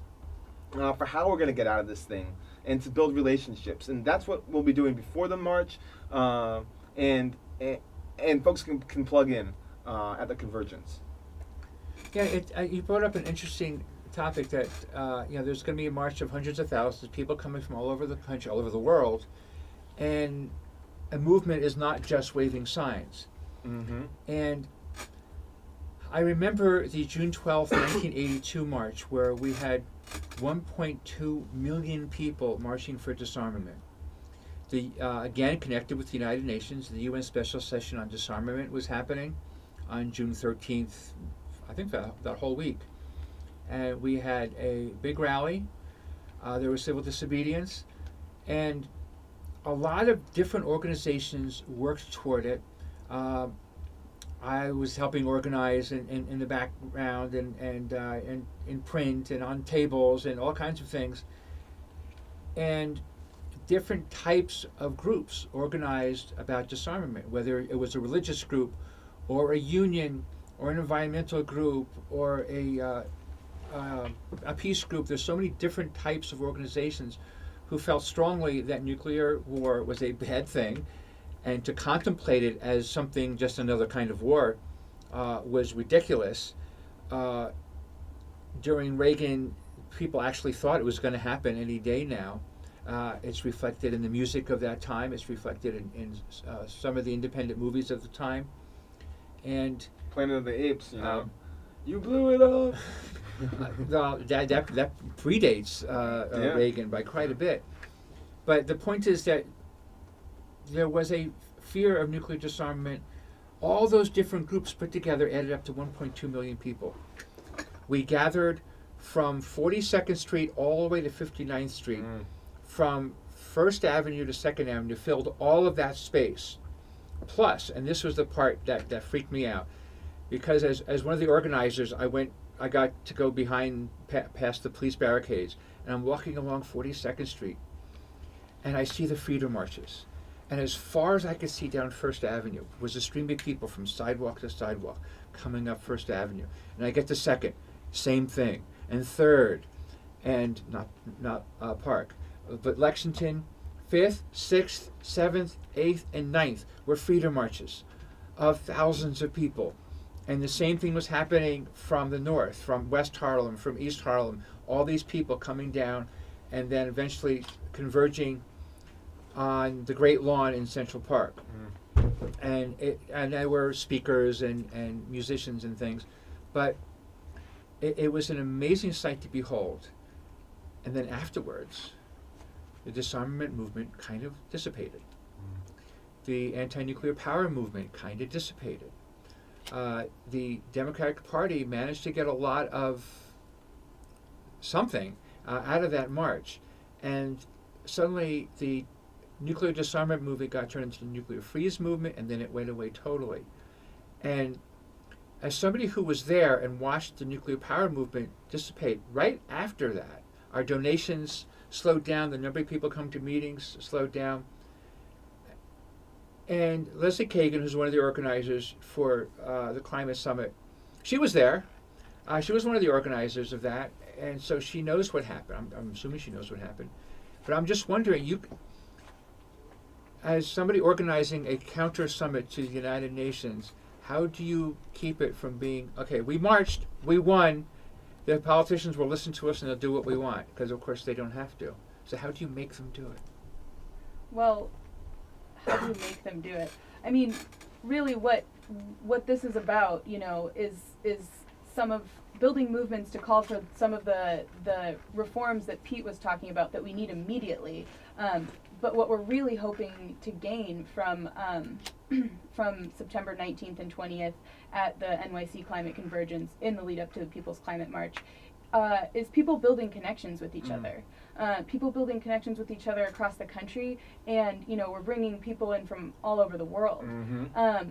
for how we're going to get out of this thing, and to build relationships. And that's what we'll be doing before the march. And folks can plug in at the convergence. Yeah, you brought up an interesting topic that there's going to be a march of hundreds of thousands of people coming from all over the country, all over the world, and a movement is not just waving signs. Mm-hmm. And I remember the June 12th, 1982 march, where we had 1.2 million people marching for disarmament. Again, connected with the United Nations, the UN Special Session on Disarmament was happening on June 13th, I think that whole week. And we had a big rally. There was civil disobedience. And a lot of different organizations worked toward it. I was helping organize in the background and in print and on tables and all kinds of things. And different types of groups organized about disarmament, whether it was a religious group or a union or an environmental group or a peace group. There's so many different types of organizations who felt strongly that nuclear war was a bad thing, and to contemplate it as something, just another kind of war, was ridiculous. During Reagan, people actually thought it was going to happen any day now. It's reflected in the music of that time. It's reflected in some of the independent movies of the time. And Planet of the Apes, you blew it up. that predates Reagan by quite a bit. But the point is that there was a fear of nuclear disarmament. All those different groups put together added up to 1.2 million people. We gathered from 42nd Street all the way to 59th Street, from First Avenue to Second Avenue, filled all of that space. Plus, and this was the part that freaked me out, because as one of the organizers, I got to go behind, past the police barricades, and I'm walking along 42nd Street, and I see the freedom marches. And as far as I could see down First Avenue was a stream of people from sidewalk to sidewalk coming up First Avenue. And I get to Second, same thing, and Third, and not Park, but Lexington, 5th, 6th, 7th, 8th, and 9th were freedom marches of thousands of people. And the same thing was happening from the north, from West Harlem, from East Harlem, all these people coming down and then eventually converging on the Great Lawn in Central Park. And there were speakers and musicians and things, but it was an amazing sight to behold. And then afterwards, the disarmament movement kind of dissipated. The anti-nuclear power movement kind of dissipated. The Democratic Party managed to get a lot of something out of that march. And suddenly the nuclear disarmament movement got turned into the nuclear freeze movement, and then it went away totally. And as somebody who was there and watched the nuclear power movement dissipate, right after that, our donations slowed down, the number of people come to meetings slowed down. And Leslie Kagan, who's one of the organizers for the climate summit, she was there. She was one of the organizers of that, and so she knows what happened. I'm assuming she knows what happened. But I'm just wondering, as somebody organizing a counter summit to the United Nations, how do you keep it from being, okay, we marched, we won, the politicians will listen to us and they'll do what we want, because of course they don't have to. So how do you make them do it? Well, how do you make them do it? I mean, really what this is about, is some of building movements to call for some of the reforms that Pete was talking about that we need immediately. But what we're really hoping to gain from September 19th and 20th at the NYC Climate Convergence in the lead up to the People's Climate March is people building connections with each other. People building connections with each other across the country, and we're bringing people in from all over the world.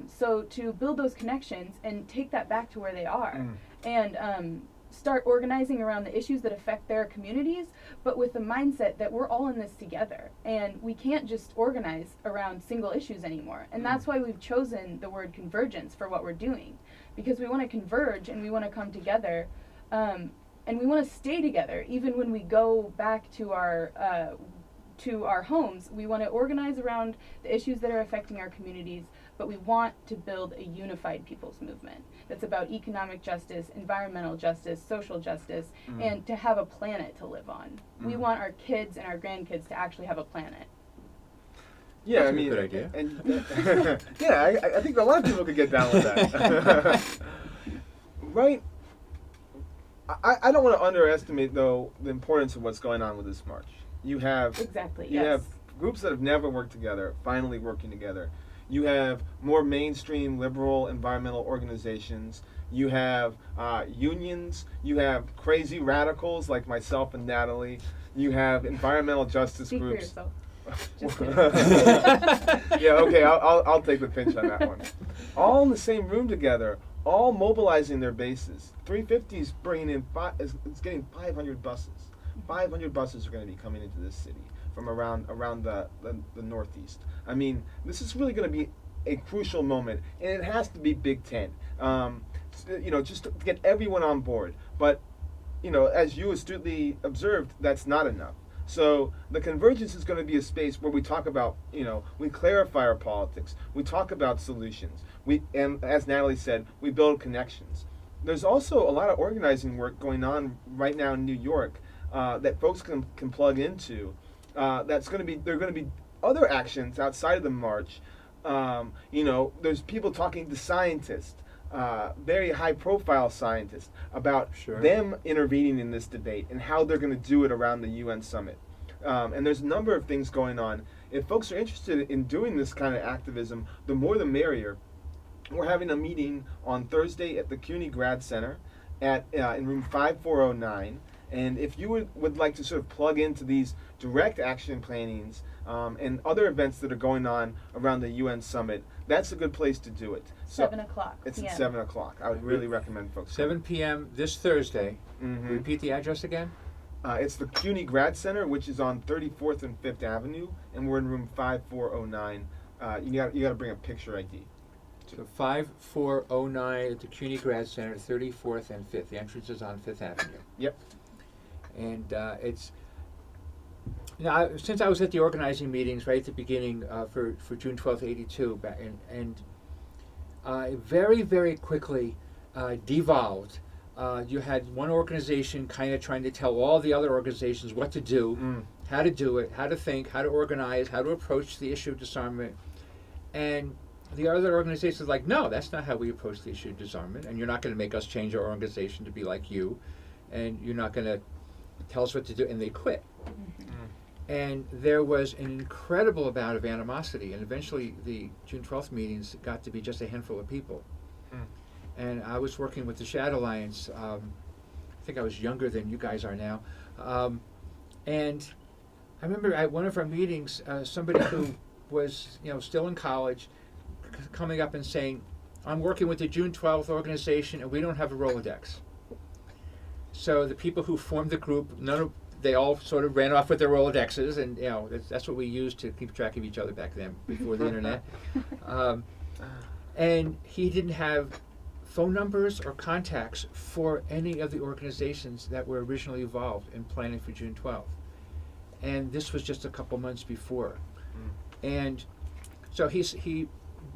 So to build those connections and take that back to where they are, and start organizing around the issues that affect their communities, but with the mindset that we're all in this together, and we can't just organize around single issues anymore. And that's why we've chosen the word convergence for what we're doing, because we want to converge and we want to come together, and we want to stay together even when we go back to our homes. We want to organize around the issues that are affecting our communities, but we want to build a unified people's movement that's about economic justice, environmental justice, social justice, and to have a planet to live on. We want our kids and our grandkids to actually have a planet. Yeah, That's I mean, a good idea. And yeah, I think a lot of people could get down with that. Right? I don't want to underestimate, though, the importance of what's going on with this march. You have Exactly. have groups that have never worked together finally working together. You have more mainstream liberal environmental organizations. You have unions. You have crazy radicals like myself and Natalie. You have environmental justice Speak groups. for yourself. Just Yeah, okay, I'll take the pinch on that one. All in the same room together, all mobilizing their bases. 350's bringing in is getting 500 buses. 500 buses are going to be coming into this city from around the Northeast. I mean, this is really going to be a crucial moment, and it has to be Big Tent. Just to get everyone on board. But, as you astutely observed, that's not enough. So the convergence is going to be a space where we talk about, we clarify our politics, we talk about solutions, and as Natalie said, we build connections. There's also a lot of organizing work going on right now in New York that folks can plug into. There are going to be other actions outside of the march. There's people talking to scientists, very high-profile scientists, about them intervening in this debate and how they're going to do it around the UN summit. And there's a number of things going on. If folks are interested in doing this kind of activism, the more the merrier. We're having a meeting on Thursday at the CUNY Grad Center in room 5409. And if you would like to sort of plug into these direct action plannings and other events that are going on around the UN summit, that's a good place to do it. 7 o'clock. It's PM. at 7 o'clock. I would really recommend folks. 7 p.m. this Thursday. Mm-hmm. Repeat the address again. It's the CUNY Grad Center, which is on 34th and 5th Avenue, and we're in room 5409. You got to bring a picture ID. So 5409 at the CUNY Grad Center, 34th and 5th. The entrance is on 5th Avenue. Yep. And it's since I was at the organizing meetings right at the beginning for June 12th, 82, very, very quickly devolved. You had one organization kind of trying to tell all the other organizations what to do, how to do it, how to think, how to organize, how to approach the issue of disarmament. And the other organizations are like, no, that's not how we approach the issue of disarmament, and you're not going to make us change our organization to be like you, and you're not going to tell us what to do, and they quit. And there was an incredible amount of animosity, and eventually the June 12th meetings got to be just a handful of people. And I was working with the Shadow Alliance. I think I was younger than you guys are now. And I remember at one of our meetings, somebody who was still in college coming up and saying, I'm working with the June 12th organization and we don't have a Rolodex. So the people who formed the group, they all sort of ran off with their Rolodexes, and that's what we used to keep track of each other back then, before the internet. And he didn't have phone numbers or contacts for any of the organizations that were originally involved in planning for June 12th. And this was just a couple months before. And so he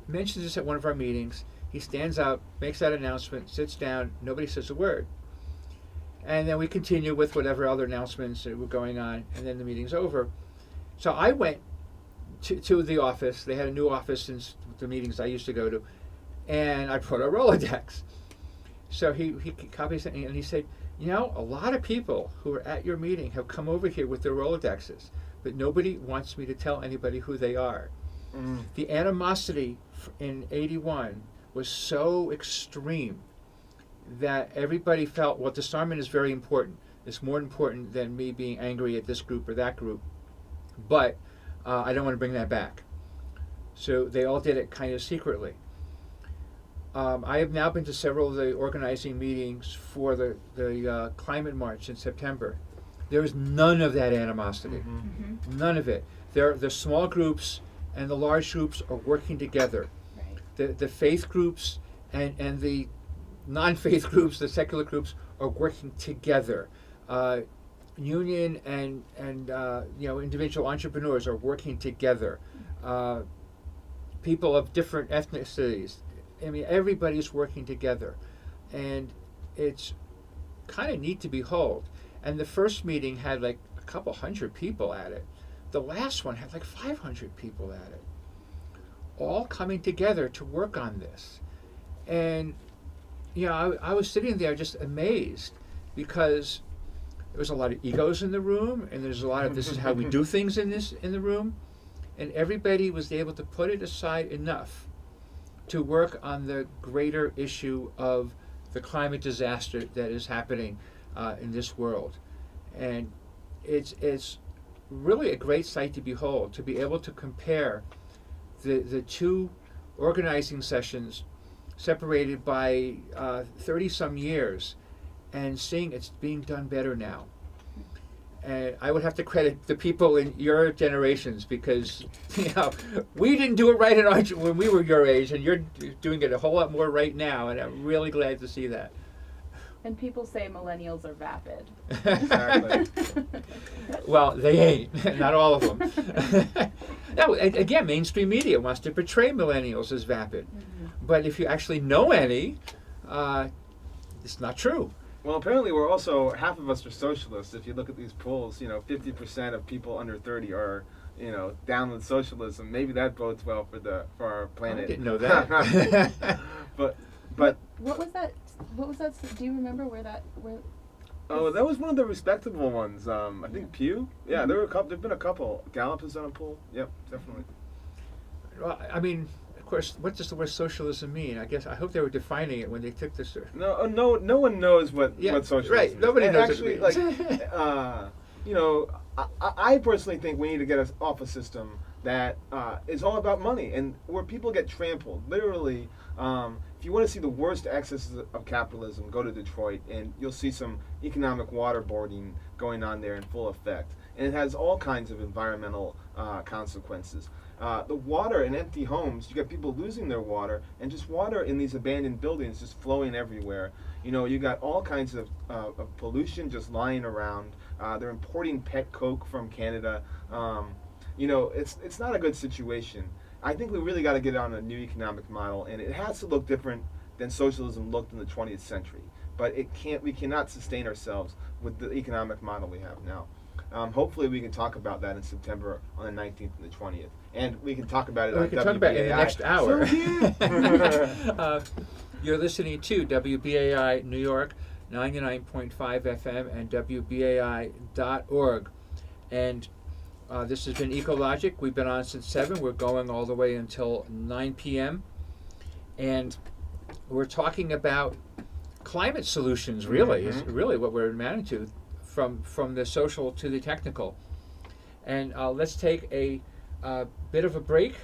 mentions this at one of our meetings. He stands up, makes that announcement, sits down, nobody says a word. And then we continue with whatever other announcements that were going on, and then the meeting's over. So I went to the office. They had a new office since the meetings I used to go to, and I put a Rolodex. So he copies it, and he said, a lot of people who are at your meeting have come over here with their Rolodexes, but nobody wants me to tell anybody who they are. The animosity in 81 was so extreme that everybody felt, well, disarmament is very important. It's more important than me being angry at this group or that group. But I don't want to bring that back. So they all did it kind of secretly. I have now been to several of the organizing meetings for the climate march in September. There was none of that animosity. None of it. The small groups and the large groups are working together. Right. The faith groups and the non-faith groups, the secular groups, are working together. Union and individual entrepreneurs are working together. People of different ethnicities. I mean, everybody's working together, and it's kind of neat to behold. And the first meeting had like a couple hundred people at it. The last one had like 500 people at it, all coming together to work on this. And I was sitting there just amazed, because there was a lot of egos in the room, and there's a lot of this is how we do things in the room, and everybody was able to put it aside enough to work on the greater issue of the climate disaster that is happening in this world. And it's really a great sight to behold, to be able to compare the two organizing sessions separated by 30-some years, and seeing it's being done better now. And I would have to credit the people in your generations because, we didn't do it right in when we were your age, and you're doing it a whole lot more right now, and I'm really glad to see that. And people say millennials are vapid. Exactly. Well, they ain't. Not all of them. Now, again, mainstream media wants to portray millennials as vapid. Mm-hmm. But if you actually know any, it's not true. Well, apparently we're also, half of us are socialists. If you look at these polls, 50% of people under 30 are, down with socialism. Maybe that bodes well for our planet. I didn't know that. but What was that? Do you remember where? oh, that was one of the respectable ones. I think Pew. Yeah, there've been a couple. Gallup has done a poll. Yep, definitely. Well, I mean, of course, what does the word socialism mean? I hope they were defining it when they took this. No one knows what socialism right. is. Nobody And knows actually, what it means. I personally think we need to get us off a system that is all about money and where people get trampled. Literally, if you want to see the worst excesses of capitalism, go to Detroit and you'll see some economic waterboarding going on there in full effect. And it has all kinds of environmental consequences. The water in empty homes, you get people losing their water, and just water in these abandoned buildings just flowing everywhere. You got all kinds of pollution just lying around. They're importing pet coke from Canada. It's not a good situation. I think we really got to get on a new economic model, and it has to look different than socialism looked in the 20th century. But we cannot sustain ourselves with the economic model we have now. Hopefully we can talk about that in September on the 19th and the 20th. And we can talk about it on WBAI. We can talk about it in the next hour. So You're listening to WBAI New York, 99.5 FM, and WBAI.org. And this has been Ecologic. We've been on since 7. We're going all the way until 9 p.m. And we're talking about climate solutions, really. Is really what we're amounting to, from the social to the technical. And let's take a bit of a break,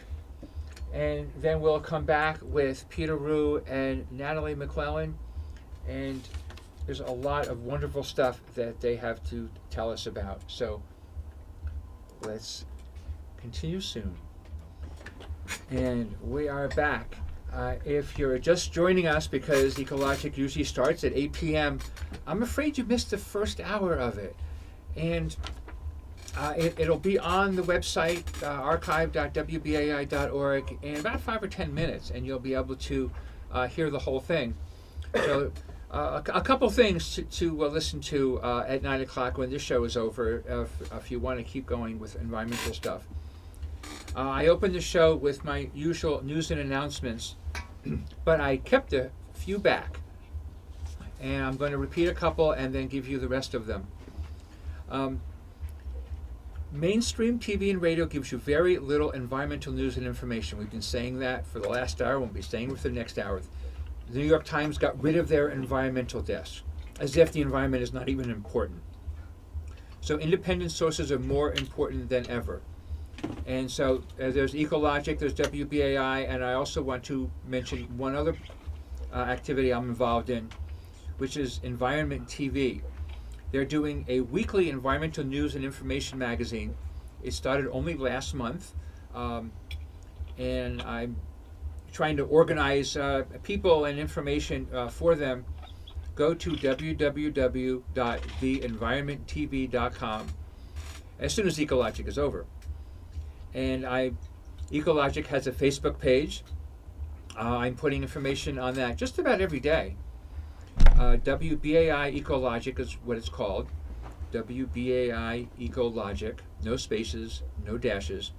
and then we'll come back with Peter Rugh and Natalie McClellan. And there's a lot of wonderful stuff that they have to tell us about. So let's continue soon. And we are back. If you're just joining us, because Ecologic usually starts at 8 p.m., I'm afraid you missed the first hour of it. And it'll be on the website, archive.wbai.org, in about 5 or 10 minutes, and you'll be able to hear the whole thing. So a couple things to listen to at 9 o'clock when this show is over, if you want to keep going with environmental stuff. I opened the show with my usual news and announcements, but I kept a few back. And I'm going to repeat a couple and then give you the rest of them. Mainstream TV and radio gives you very little environmental news and information. We've been saying that for the last hour. We'll be saying it for the next hour. The New York Times got rid of their environmental desk, as if the environment is not even important. So independent sources are more important than ever. And so there's Ecologic, there's WBAI, and I also want to mention one other activity I'm involved in, which is Environment TV. They're doing a weekly environmental news and information magazine. It started only last month, and I'm trying to organize people and information for them. Go to www.theenvironmenttv.com as soon as Ecologic is over. And Ecologic has a Facebook page. I'm putting information on that just about every day. WBAI Ecologic is what it's called. WBAI Ecologic, no spaces, no dashes.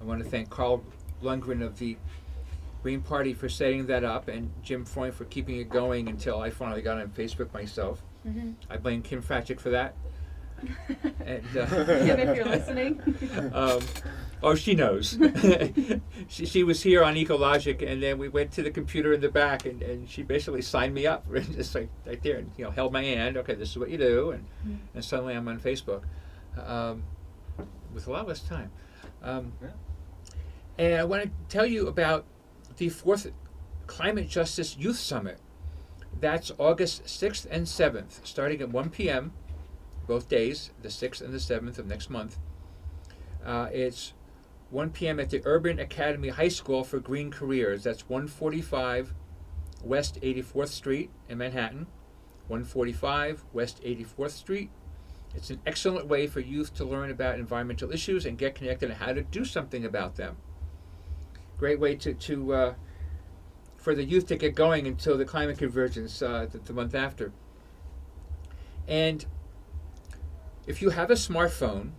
I want to thank Carl Lundgren of the Green Party for setting that up, and Jim Freund for keeping it going until I finally got on Facebook myself. Mm-hmm. I blame Kim Fratchik for that. And, Kim, if you're listening. Oh, she knows. she was here on Ecologic, and then we went to the computer in the back, and she basically signed me up, just like right there, and held my hand. Okay, this is what you do, and suddenly I'm on Facebook with a lot less time. And I want to tell you about the 4th Climate Justice Youth Summit. That's August 6th and 7th, starting at 1 p.m. both days, the 6th and the 7th of next month. It's 1 p.m. at the Urban Academy High School for Green Careers. That's 145 West 84th Street in Manhattan. 145 West 84th Street. It's an excellent way for youth to learn about environmental issues and get connected on how to do something about them. Great way for the youth to get going until the climate convergence the month after. And if you have a smartphone,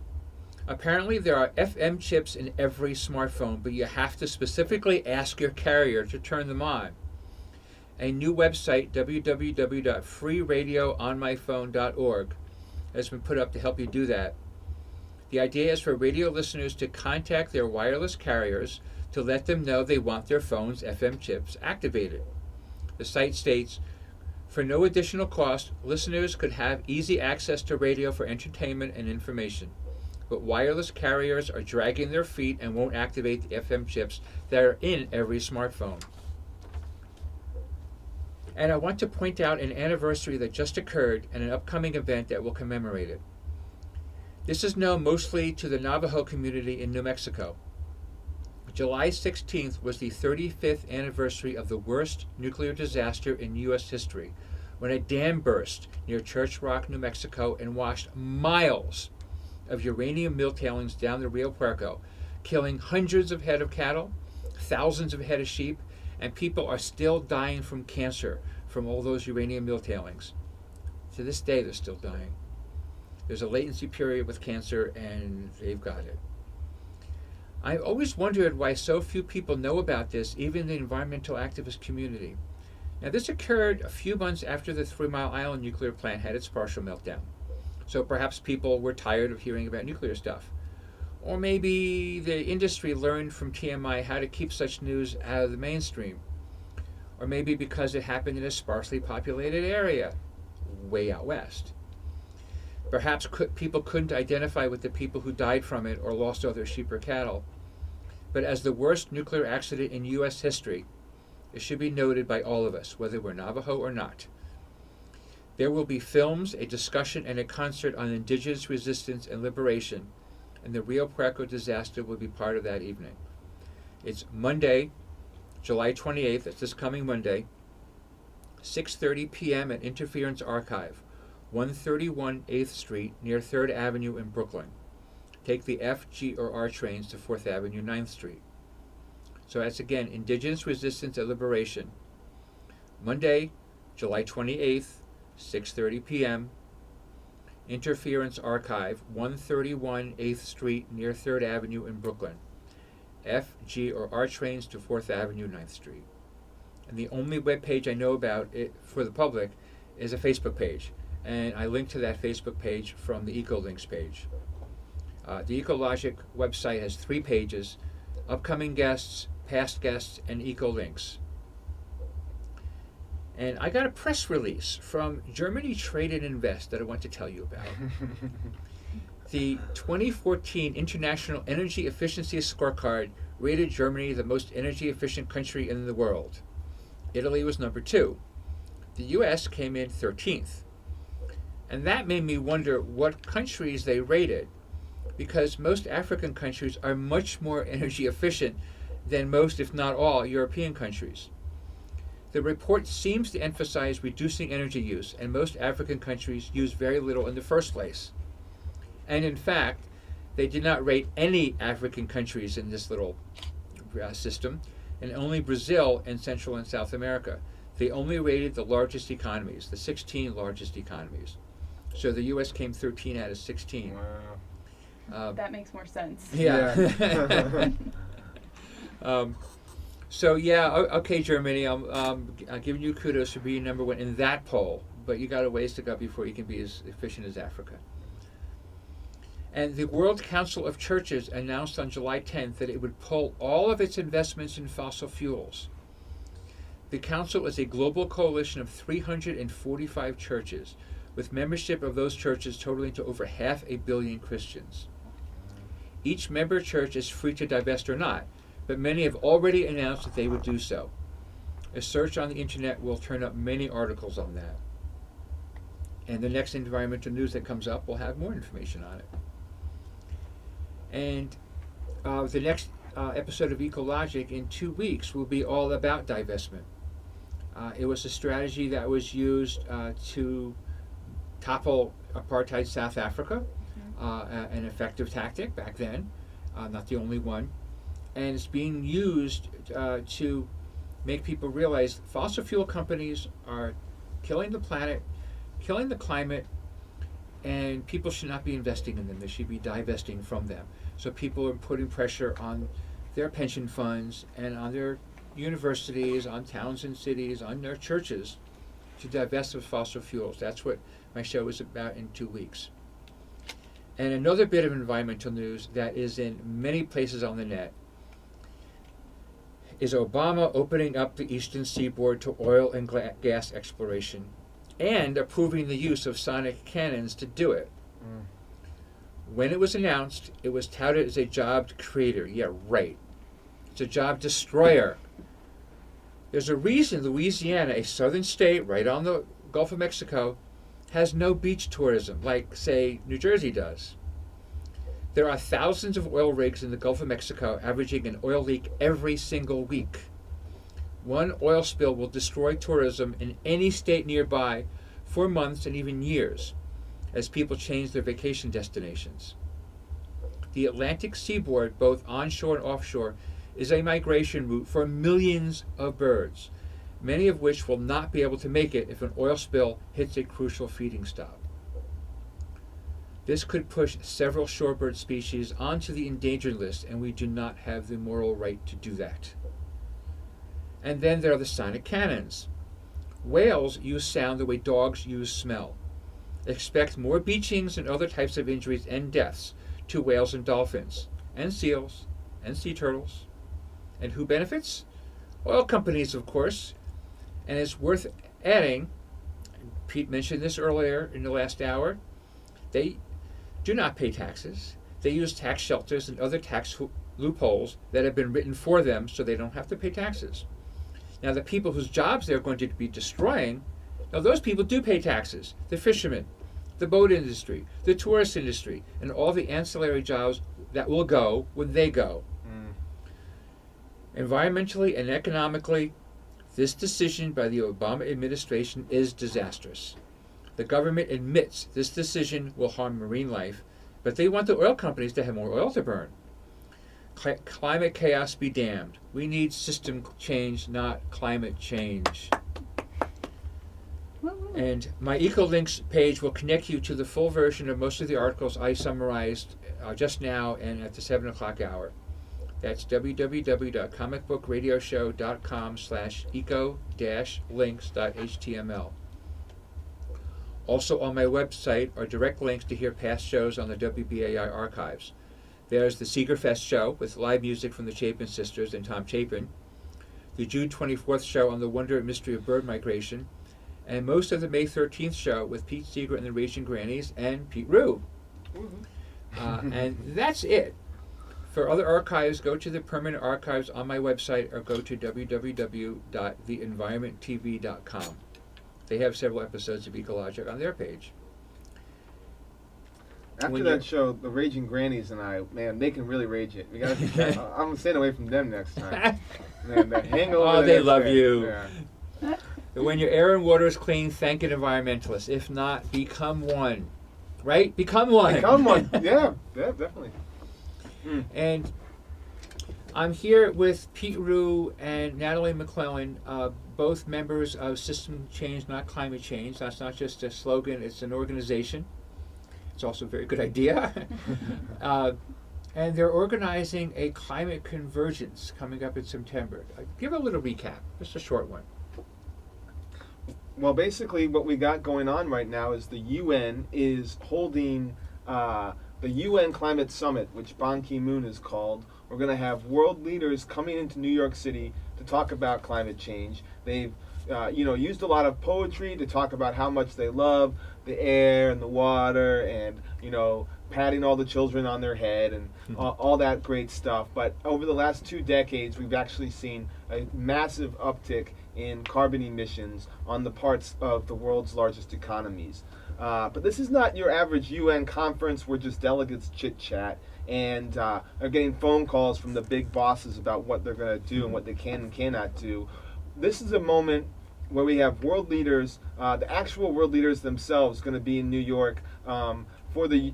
apparently there are FM chips in every smartphone, but you have to specifically ask your carrier to turn them on. A new website, www.freeradioonmyphone.org, has been put up to help you do that. The idea is for radio listeners to contact their wireless carriers to let them know they want their phone's FM chips activated. The site states, for no additional cost, listeners could have easy access to radio for entertainment and information. But wireless carriers are dragging their feet and won't activate the FM chips that are in every smartphone. And I want to point out an anniversary that just occurred and an upcoming event that will commemorate it. This is known mostly to the Navajo community in New Mexico. July 16th was the 35th anniversary of the worst nuclear disaster in U.S. history, when a dam burst near Church Rock, New Mexico, and washed miles of uranium mill tailings down the Rio Puerco, killing hundreds of head of cattle, thousands of head of sheep, and people are still dying from cancer from all those uranium mill tailings. To this day, they're still dying. There's a latency period with cancer, and they've got it. I've always wondered why so few people know about this, even in the environmental activist community. Now, this occurred a few months after the 3 Mile Island nuclear plant had its partial meltdown. So perhaps people were tired of hearing about nuclear stuff. Or maybe the industry learned from TMI how to keep such news out of the mainstream. Or maybe because it happened in a sparsely populated area, way out west. Perhaps people couldn't identify with the people who died from it or lost all their sheep or cattle. But as the worst nuclear accident in U.S. history, it should be noted by all of us, whether we're Navajo or not. There will be films, a discussion, and a concert on indigenous resistance and liberation, and the Rio Puerco disaster will be part of that evening. It's Monday, July 28th, it's this coming Monday, 6:30 p.m. at Interference Archive, 131 8th Street, near 3rd Avenue in Brooklyn. Take the F, G, or R trains to 4th Avenue, 9th Street. So that's again, Indigenous Resistance and Liberation. Monday, July 28th, 6:30 p.m., Interference Archive, 131 8th Street, near 3rd Avenue in Brooklyn. F, G, or R trains to 4th Avenue, 9th Street. And the only web page I know about it for the public is a Facebook page. And I link to that Facebook page from the EcoLinks page. The Ecologic website has 3 pages: upcoming guests, past guests, and EcoLinks. And I got a press release from Germany Trade and Invest that I want to tell you about. The 2014 International Energy Efficiency Scorecard rated Germany the most energy efficient country in the world. Italy was number 2. The US came in 13th. And that made me wonder what countries they rated, because most African countries are much more energy efficient than most, if not all, European countries. The report seems to emphasize reducing energy use, and most African countries use very little in the first place. And in fact, they did not rate any African countries in this little system, and only Brazil and Central and South America. They only rated the largest economies, the 16 largest economies. So the U.S. came 13 out of 16. Wow. That makes more sense. Yeah. So yeah, okay, Germany, I'm giving you kudos for being number 1 in that poll, but you got a ways to go before you can be as efficient as Africa. And the World Council of Churches announced on July 10th that it would pull all of its investments in fossil fuels. The council is a global coalition of 345 churches, with membership of those churches totaling to over 500 million Christians. Each member church is free to divest or not, but many have already announced that they would do so. A search on the internet will turn up many articles on that. And the next environmental news that comes up will have more information on it. And the next episode of Ecologic in 2 weeks will be all about divestment. It was a strategy that was used to topple apartheid South Africa, an effective tactic back then, not the only one. And it's being used to make people realize fossil fuel companies are killing the planet, killing the climate, and people should not be investing in them. They should be divesting from them. So people are putting pressure on their pension funds and on their universities, on towns and cities, on their churches to divest of fossil fuels. That's what my show is about in 2 weeks. And another bit of environmental news that is in many places on the net is Obama opening up the eastern seaboard to oil and gas exploration and approving the use of sonic cannons to do it. When it was announced, it was touted as a job creator. Yeah, right. It's a job destroyer. There's a reason Louisiana, a southern state right on the Gulf of Mexico, has no beach tourism like, say, New Jersey does. There are thousands of oil rigs in the Gulf of Mexico averaging an oil leak every single week. One oil spill will destroy tourism in any state nearby for months and even years as people change their vacation destinations. The Atlantic seaboard, both onshore and offshore, is a migration route for millions of birds, many of which will not be able to make it if an oil spill hits a crucial feeding stop. This could push several shorebird species onto the endangered list, and we do not have the moral right to do that. And then there are the sonic cannons. Whales use sound the way dogs use smell. Expect more beachings and other types of injuries and deaths to whales and dolphins, and seals, and sea turtles. And who benefits? Oil companies, of course. And it's worth adding, Pete mentioned this earlier in the last hour, they do not pay taxes. They use tax shelters and other tax loopholes that have been written for them so they don't have to pay taxes. Now the people whose jobs they're going to be destroying, now those people do pay taxes. The fishermen, the boat industry, the tourist industry, and all the ancillary jobs that will go when they go. Environmentally and economically, this decision by the Obama administration is disastrous. The government admits this decision will harm marine life, but they want the oil companies to have more oil to burn. Climate chaos be damned. We need system change, not climate change. And my EcoLinks page will connect you to the full version of most of the articles I summarized just now and at the 7 o'clock hour. That's www.comicbookradioshow.com/eco-links.html. Also on my website are direct links to hear past shows on the WBAI archives. There's the Seegerfest show with live music from the Chapin sisters and Tom Chapin, the June 24th show on the wonder and mystery of bird migration, and most of the May 13th show with Pete Seeger and the Raging Grannies and Pete Rugh. And that's it. For other archives, go to the permanent archives on my website or go to www.theenvironmenttv.com. They have several episodes of Ecologic on their page. After that show, the Raging Grannies and I, man, they can really rage it. We gotta be careful. I'm staying away from them next time. Man, the hangover. Oh, they love day. you. Yeah. When your air and water is clean, thank an environmentalist. If not, become one. Right? Become one. Become one. Yeah, definitely. And I'm here with Pete Rugh and Natalie McClellan, both members of System Change, Not Climate Change. That's not just a slogan, it's an organization. It's also a very good idea. And they're organizing a climate convergence coming up in September. Give a little recap, just a short one. Well, basically what we got going on right now is the UN is holding the UN Climate Summit, which Ban Ki-moon is called. We're going to have world leaders coming into New York City to talk about climate change. They've used a lot of poetry to talk about how much they love the air and the water and, patting all the children on their head and all that great stuff. But over the last 2 decades, we've actually seen a massive uptick in carbon emissions on the parts of the world's largest economies. But this is not your average UN conference where just delegates chit-chat and are getting phone calls from the big bosses about what they're going to do and what they can and cannot do. This is a moment where we have world leaders, the actual world leaders themselves, going to be in New York for the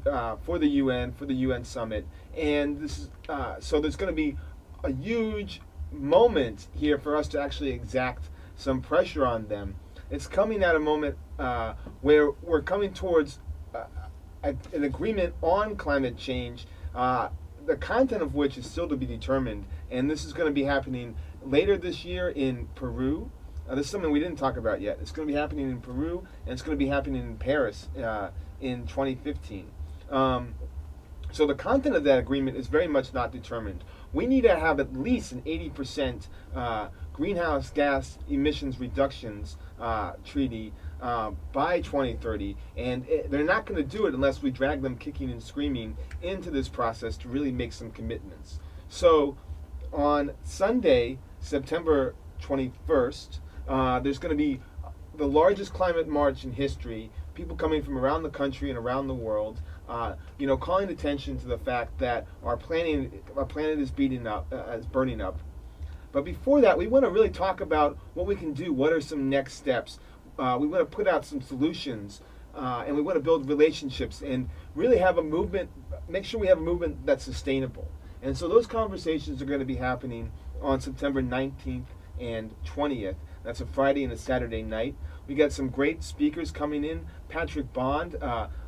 UN summit, and this is so there's going to be a huge moment here for us to actually exact some pressure on them. It's coming at a moment where we're coming towards an agreement on climate change, the content of which is still to be determined, and this is going to be happening later this year in Peru. This is something we didn't talk about yet. It's going to be happening in Peru, and it's going to be happening in Paris in 2015. So the content of that agreement is very much not determined. We need to have at least an 80% greenhouse gas emissions reductions treaty by 2030, and they're not going to do it unless we drag them kicking and screaming into this process to really make some commitments. So on Sunday, September 21st, there's going to be the largest climate march in history, people coming from around the country and around the world, calling attention to the fact that our planet is burning up. But before that, we want to really talk about what we can do. What are some next steps? We want to put out some solutions, and we want to build relationships and really have a movement, make sure we have a movement that's sustainable. And so those conversations are going to be happening on September 19th and 20th. That's a Friday and a Saturday night. We got some great speakers coming in. Patrick Bond,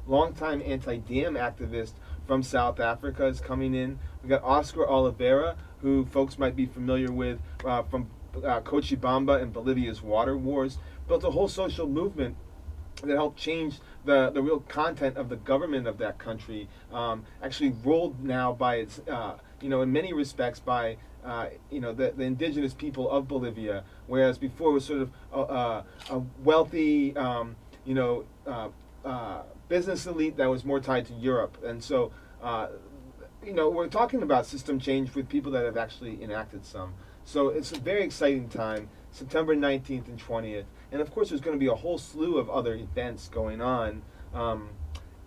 longtime anti-dam activist from South Africa, is coming in. We got Oscar Oliveira, who folks might be familiar with from Cochabamba and Bolivia's water wars. Built a whole social movement that helped change the real content of the government of that country. Actually ruled now by its, in many respects by the indigenous people of Bolivia, whereas before it was sort of a wealthy, business elite that was more tied to Europe. And so, we're talking about system change with people that have actually enacted some. So it's a very exciting time, September 19th and 20th. And of course, there's going to be a whole slew of other events going on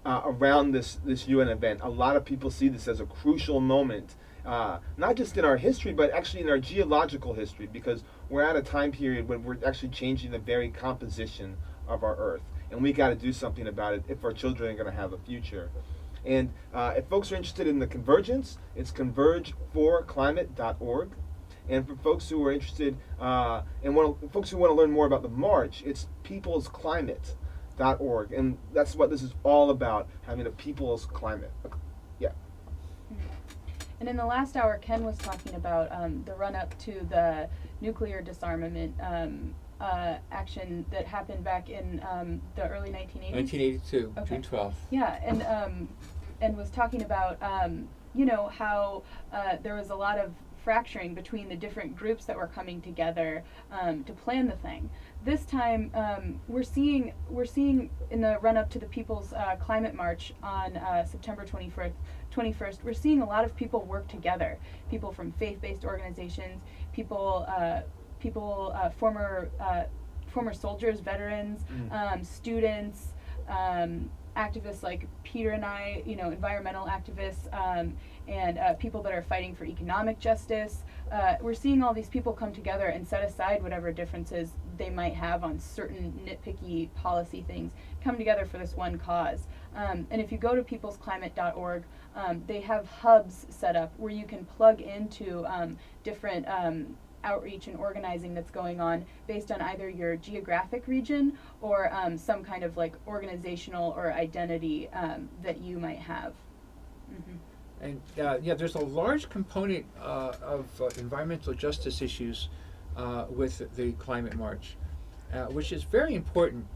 around this UN event. A lot of people see this as a crucial moment, not just in our history, but actually in our geological history, because we're at a time period when we're actually changing the very composition of our Earth. And we got to do something about it if our children are going to have a future. And if folks are interested in the convergence, it's convergeforclimate.org. And for folks who are interested folks who want to learn more about the march, it's peoplesclimate.org. And that's what this is all about, having a people's climate. Yeah. And in the last hour, Ken was talking about the run-up to the nuclear disarmament action that happened back in the early 1980s. 1982, Okay. June 12th. Yeah, and was talking about how there was a lot of fracturing between the different groups that were coming together to plan the thing. This time, we're seeing in the run-up to the People's Climate March on September 21st, we're seeing a lot of people work together. People from faith-based organizations, former soldiers, veterans, students, activists like Peter and I, environmental activists, and people that are fighting for economic justice. We're seeing all these people come together and set aside whatever differences they might have on certain nitpicky policy things, come together for this one cause. And if you go to peoplesclimate.org, they have hubs set up where you can plug into different outreach and organizing that's going on based on either your geographic region or some kind of like organizational or identity that you might have. Mm-hmm. And there's a large component of environmental justice issues with the climate march, which is very important.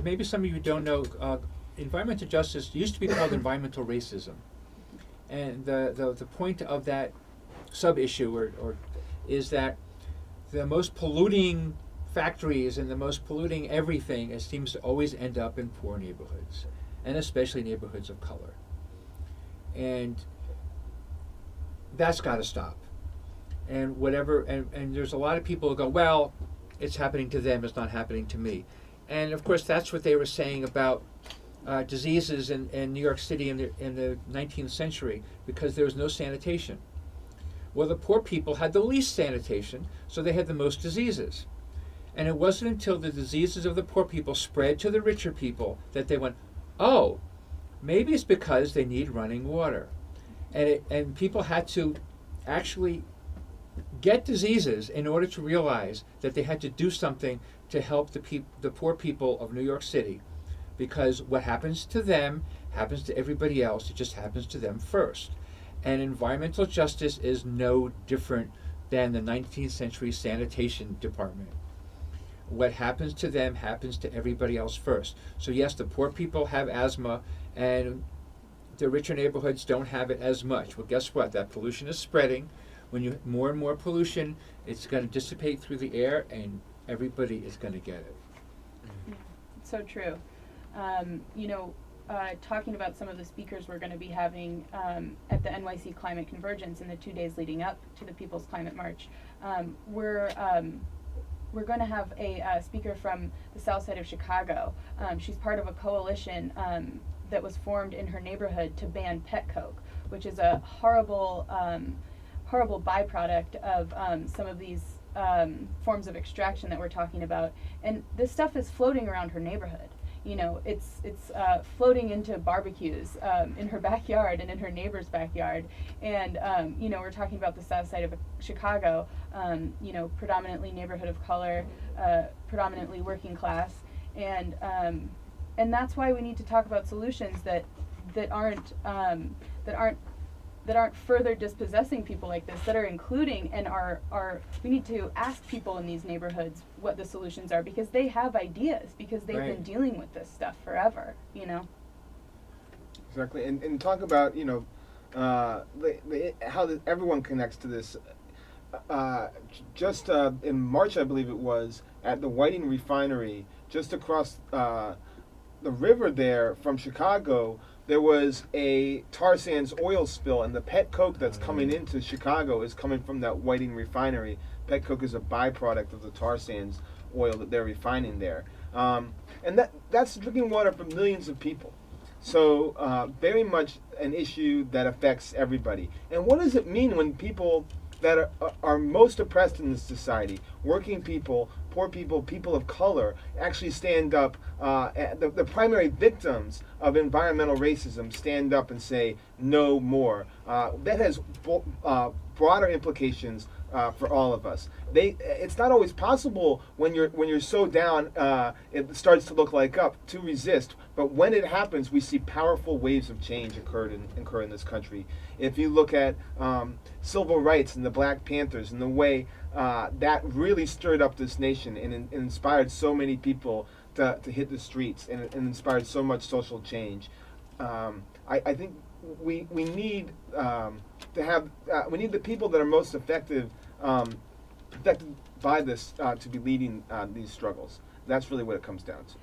Maybe some of you don't know, environmental justice used to be called environmental racism. And the point of that sub-issue or is that the most polluting factories and the most polluting everything, it seems to always end up in poor neighborhoods, and especially neighborhoods of color. And that's got to stop. And and there's a lot of people who go, well, it's happening to them, it's not happening to me. And of course, that's what they were saying about diseases in New York City in the 19th century, because there was no sanitation. Well, the poor people had the least sanitation, so they had the most diseases. And it wasn't until the diseases of the poor people spread to the richer people that they went, oh, maybe it's because they need running water. And people had to actually get diseases in order to realize that they had to do something to help the poor people of New York City, because what happens to them happens to everybody else. It just happens to them first. And environmental justice is no different than the 19th century sanitation department. What happens to them happens to everybody else first. So yes, the poor people have asthma, and the richer neighborhoods don't have it as much. Well, guess what? That pollution is spreading. When you more and more pollution, it's going to dissipate through the air, and everybody is going to get it. Yeah, so true. Talking about some of the speakers we're going to be having at the NYC Climate Convergence in the 2 days leading up to the People's Climate March, we're going to have a speaker from the south side of Chicago. She's part of a coalition that was formed in her neighborhood to ban pet coke, which is a horrible byproduct of some of these forms of extraction that we're talking about. And this stuff is floating around her neighborhood. It's floating into barbecues in her backyard and in her neighbor's backyard. And, we're talking about the south side of Chicago, predominantly neighborhood of color, predominantly working class. And that's why we need to talk about solutions that aren't further dispossessing people like this, that are including and we need to ask people in these neighborhoods what the solutions are, because they have ideas, because they've Right. been dealing with this stuff forever, Exactly, and talk about how everyone connects to this. Just in March, I believe it was, at the Whiting Refinery, just across the river there from Chicago, there was a tar sands oil spill, and the pet coke that's coming into Chicago is coming from that Whiting Refinery. Pet coke is a byproduct of the tar sands oil that they're refining there, and that's drinking water for millions of people. So very much an issue that affects everybody. And what does it mean when people that are most oppressed in this society, working people, poor people, people of color, actually stand up, the primary victims of environmental racism stand up and say, no more? That has broader implications for all of us. It's not always possible when you're so down, it starts to look like up, to resist. But when it happens, we see powerful waves of change occur in this country. If you look at civil rights and the Black Panthers and the way that really stirred up this nation and inspired so many people to hit the streets and inspired so much social change, I think we need we need the people that are most affected by this to be leading these struggles. That's really what it comes down to.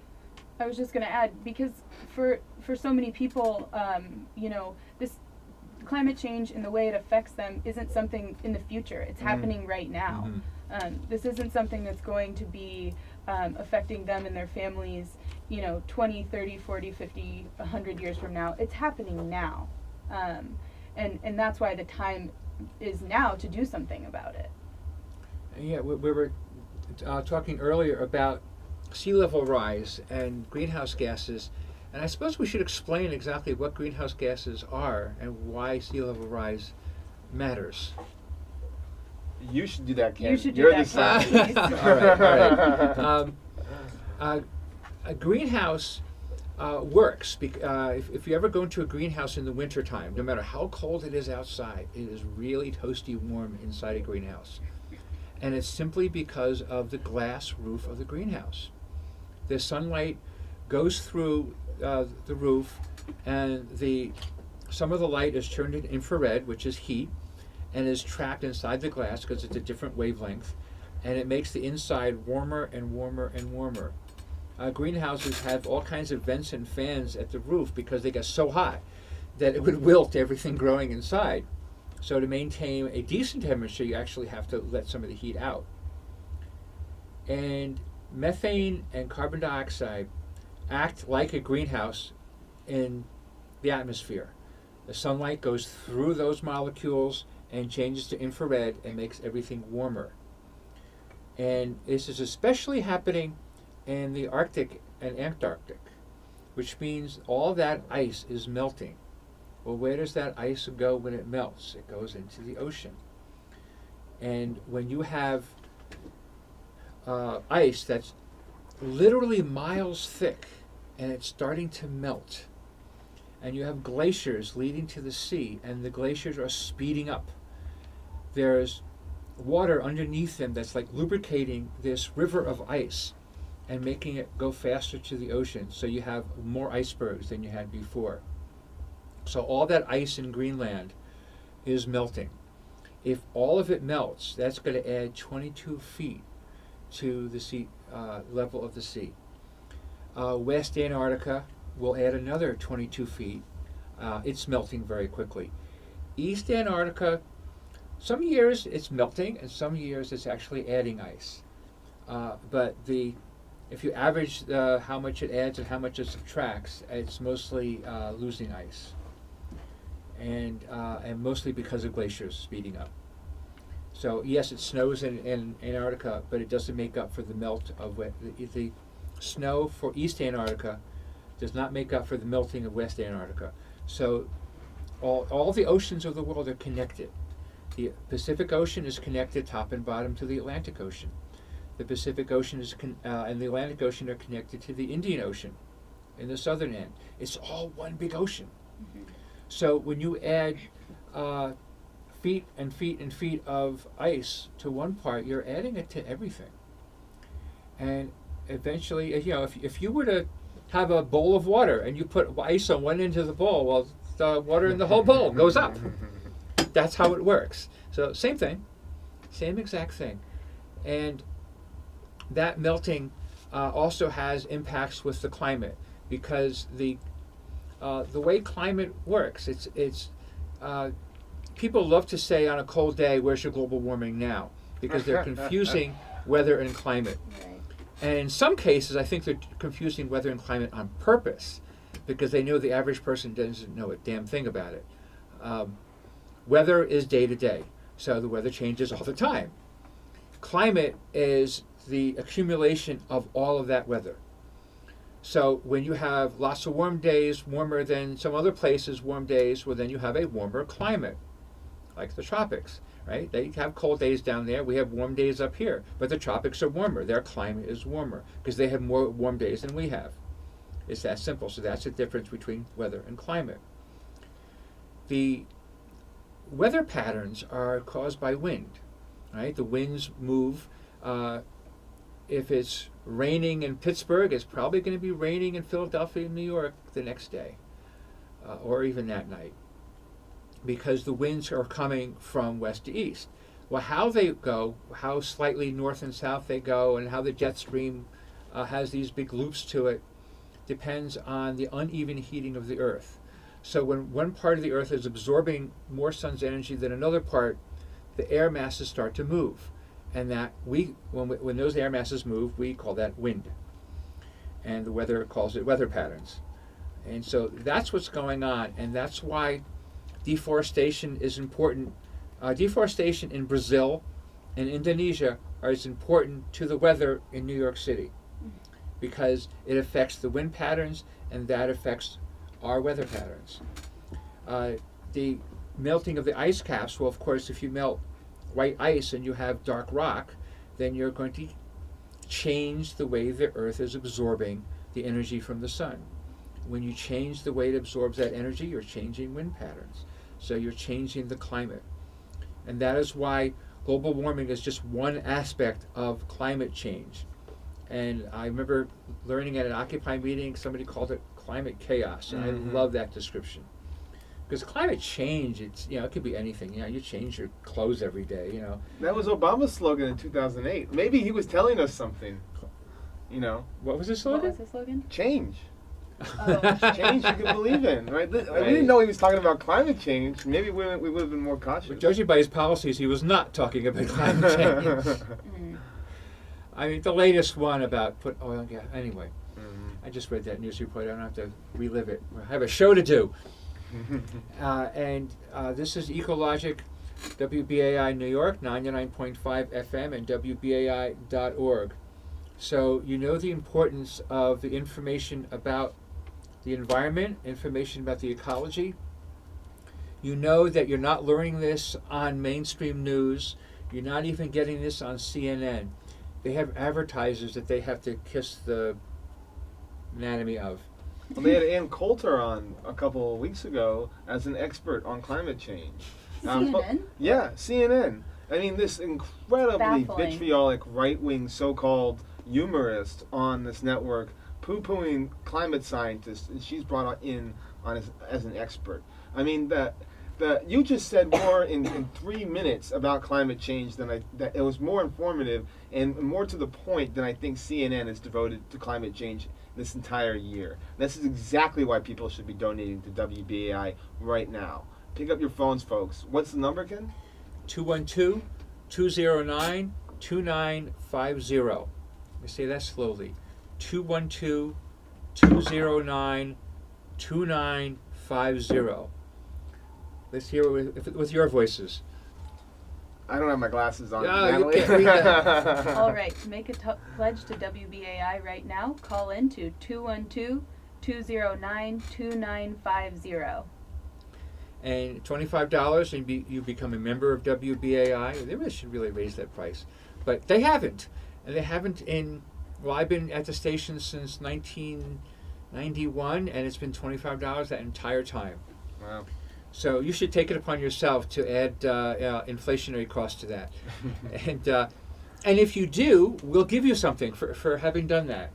I was just going to add, because for so many people, this climate change and the way it affects them isn't something in the future. It's happening right now. Mm-hmm. This isn't something that's going to be affecting them and their families, 20, 30, 40, 50, 100 years from now. It's happening now. And that's why the time is now to do something about it. Yeah, we were talking earlier about sea level rise and greenhouse gases, and I suppose we should explain exactly what greenhouse gases are and why sea level rise matters. You should do that, Ken. You should do You're that, the Ken, scientist. all right. A greenhouse works. If you ever go into a greenhouse in the wintertime, no matter how cold it is outside, it is really toasty warm inside a greenhouse. And it's simply because of the glass roof of the greenhouse. The sunlight goes through the roof, and some of the light is turned into infrared, which is heat, and is trapped inside the glass because it's a different wavelength, and it makes the inside warmer and warmer and warmer. Greenhouses have all kinds of vents and fans at the roof because they get so hot that it would wilt everything growing inside. So to maintain a decent temperature, you actually have to let some of the heat out. And methane and carbon dioxide act like a greenhouse in the atmosphere. The sunlight goes through those molecules and changes to infrared and makes everything warmer. And this is especially happening in the Arctic and Antarctic, which means all that ice is melting. Well, where does that ice go when it melts? It goes into the ocean. And when you have ice that's literally miles thick and it's starting to melt, and you have glaciers leading to the sea, and the glaciers are speeding up, there's water underneath them that's like lubricating this river of ice and making it go faster to the ocean, so you have more icebergs than you had before. So all that ice in Greenland is melting. If all of it melts, that's going to add 22 feet to the sea level of the sea. West Antarctica will add another 22 feet. It's melting very quickly. East Antarctica, some years it's melting, and some years it's actually adding ice. But if you average how much it adds and how much it subtracts, it's mostly losing ice, and mostly because of glaciers speeding up. So yes, it snows in Antarctica, but it doesn't make up for the melt of the snow for East Antarctica does not make up for the melting of West Antarctica. So all the oceans of the world are connected. The Pacific Ocean is connected top and bottom to the Atlantic Ocean. The Pacific Ocean and the Atlantic Ocean are connected to the Indian Ocean in the southern end. It's all one big ocean. Mm-hmm. So when you add feet and feet and feet of ice to one part, you're adding it to everything. And eventually, if you were to have a bowl of water and you put ice on one end of the bowl, well, the water in the whole bowl goes up. That's how it works. So same thing, same exact thing. And that melting also has impacts with the climate, because the way climate works, it's people love to say on a cold day, where's your global warming now? Because they're confusing weather and climate. Right. And in some cases, I think they're confusing weather and climate on purpose, because they know the average person doesn't know a damn thing about it. Weather is day to day, so the weather changes all the time. Climate is the accumulation of all of that weather. So when you have lots of warm days, warmer than some other places, warm days, well, then you have a warmer climate, like the tropics, right? They have cold days down there. We have warm days up here, but the tropics are warmer. Their climate is warmer because they have more warm days than we have. It's that simple. So that's the difference between weather and climate. The weather patterns are caused by wind, right? The winds move. If it's raining in Pittsburgh, it's probably going to be raining in Philadelphia and New York the next day, or even that night, because the winds are coming from west to east. Well, how they go, how slightly north and south they go, and how the jet stream has these big loops to it, depends on the uneven heating of the Earth. So when one part of the Earth is absorbing more sun's energy than another part, the air masses start to move. And that when those air masses move, we call that wind. And the weather calls it weather patterns. And so that's what's going on, and that's why deforestation is important. Deforestation in Brazil and Indonesia is important to the weather in New York City, because it affects the wind patterns, and that affects our weather patterns. The melting of the ice caps, well, of course, if you melt white ice and you have dark rock, then you're going to change the way the Earth is absorbing the energy from the sun. When you change the way it absorbs that energy, you're changing wind patterns. So you're changing the climate. And that is why global warming is just one aspect of climate change. And I remember learning at an Occupy meeting, somebody called it climate chaos, and I love that description. Because climate change, it could be anything. You change your clothes every day. That was Obama's slogan in 2008. Maybe he was telling us something. What was his What slogan? was the slogan? Change. Oh. Change you can believe in, right? We didn't know he was talking about climate change. Maybe we would have been more cautious. But judging by his policies, he was not talking about climate change. I mean, the latest one about put oil and gas. Anyway, Mhm. I just read that news report. I don't have to relive it. I have a show to do. And this is Ecologic, WBAI New York, 99.5 FM, and WBAI.org. So you know the importance of the information about the environment, information about the ecology. You know that you're not learning this on mainstream news. You're not even getting this on CNN. They have advertisers that they have to kiss the anatomy of. Well, they had Ann Coulter on a couple of weeks ago as an expert on climate change. CNN? Yeah, CNN. I mean, this incredibly Baffling. vitriolic right-wing so-called humorist on this network poo-pooing climate scientists, and she's brought in on as an expert. I mean, you just said more in 3 minutes about climate change that it was more informative and more to the point than I think CNN is devoted to climate change this entire year. This is exactly why people should be donating to WBAI right now. Pick up your phones, folks. What's the number, Ken? 212-209-2950. Let me say that slowly. 212-209-2950. Let's hear it with your voices. I don't have my glasses on. No, you Natalie. can't read that. All right, to make a pledge to WBAI right now, call in to 212-209-2950. And $25, and you become a member of WBAI. They should really raise that price, but they haven't, and they haven't in. Well, I've been at the station since 1991, and it's been $25 that entire time. Wow. So you should take it upon yourself to add inflationary cost to that, and if you do, we'll give you something for having done that.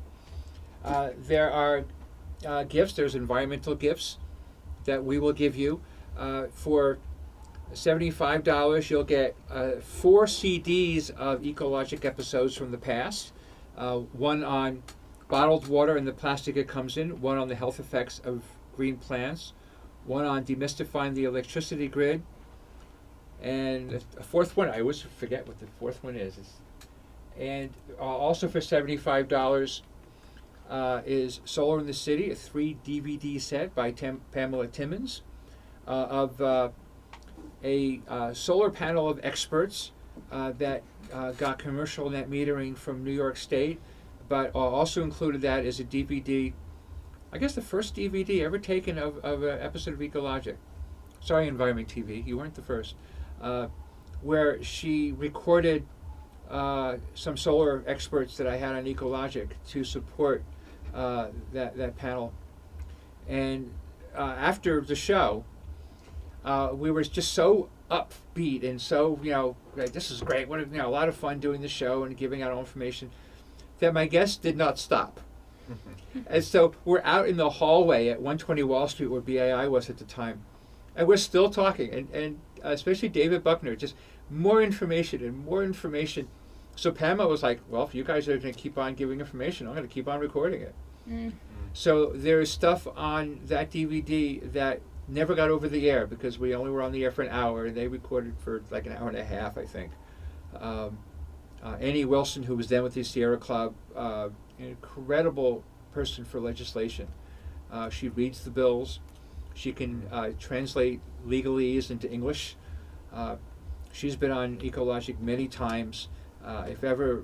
There are gifts. There's environmental gifts that we will give you. For $75, you'll get 4 CDs of ecologic episodes from the past. One on bottled water and the plastic it comes in. One on the health effects of green plants. One on demystifying the electricity grid. And a fourth one, I always forget what the fourth one is. And also for $75 is Solar in the City, a 3 DVD set by Pamela Timmons. Of a solar panel of experts that got commercial net metering from New York State, but also included that as a DVD, I guess the first DVD ever taken of an episode of Ecologic. Sorry, Environment TV, you weren't the first. Where she recorded some solar experts that I had on Ecologic to support that panel. And after the show, we were just so upbeat and so, this is great. What a lot of fun doing the show and giving out information that my guests did not stop. And so we're out in the hallway at 120 Wall Street where BAI was at the time. And we're still talking. And especially David Buckner, just more information and more information. So Pamela was like, well, if you guys are going to keep on giving information, I'm going to keep on recording it. Mm. So there's stuff on that DVD that never got over the air because we only were on the air for an hour, and they recorded for like an hour and a half, I think. Annie Wilson, who was then with the Sierra Club, an incredible person for legislation. She reads the bills. She can translate legalese into English. She's been on Ecologic many times. If ever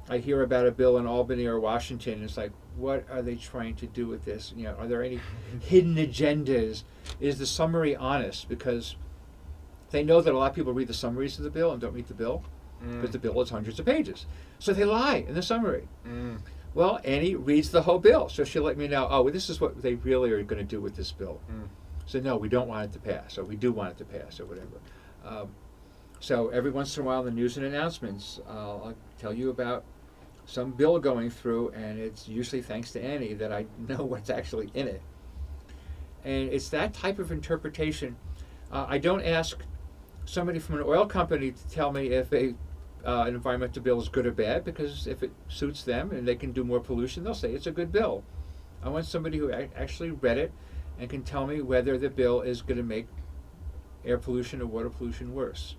I hear about a bill in Albany or Washington, it's like, what are they trying to do with this? Are there any hidden agendas? Is the summary honest? Because they know that a lot of people read the summaries of the bill and don't read the bill, because the bill is hundreds of pages. So they lie in the summary. Well, Annie reads the whole bill, so she'll let me know, well, this is what they really are going to do with this bill. So no, we don't want it to pass, or we do want it to pass, or whatever. So every once in a while in the news and announcements, I'll tell you about some bill going through, and it's usually thanks to Annie that I know what's actually in it. And it's that type of interpretation. I don't ask somebody from an oil company to tell me if an environmental bill is good or bad, because if it suits them and they can do more pollution, they'll say it's a good bill. I want somebody who actually read it and can tell me whether the bill is going to make air pollution or water pollution worse.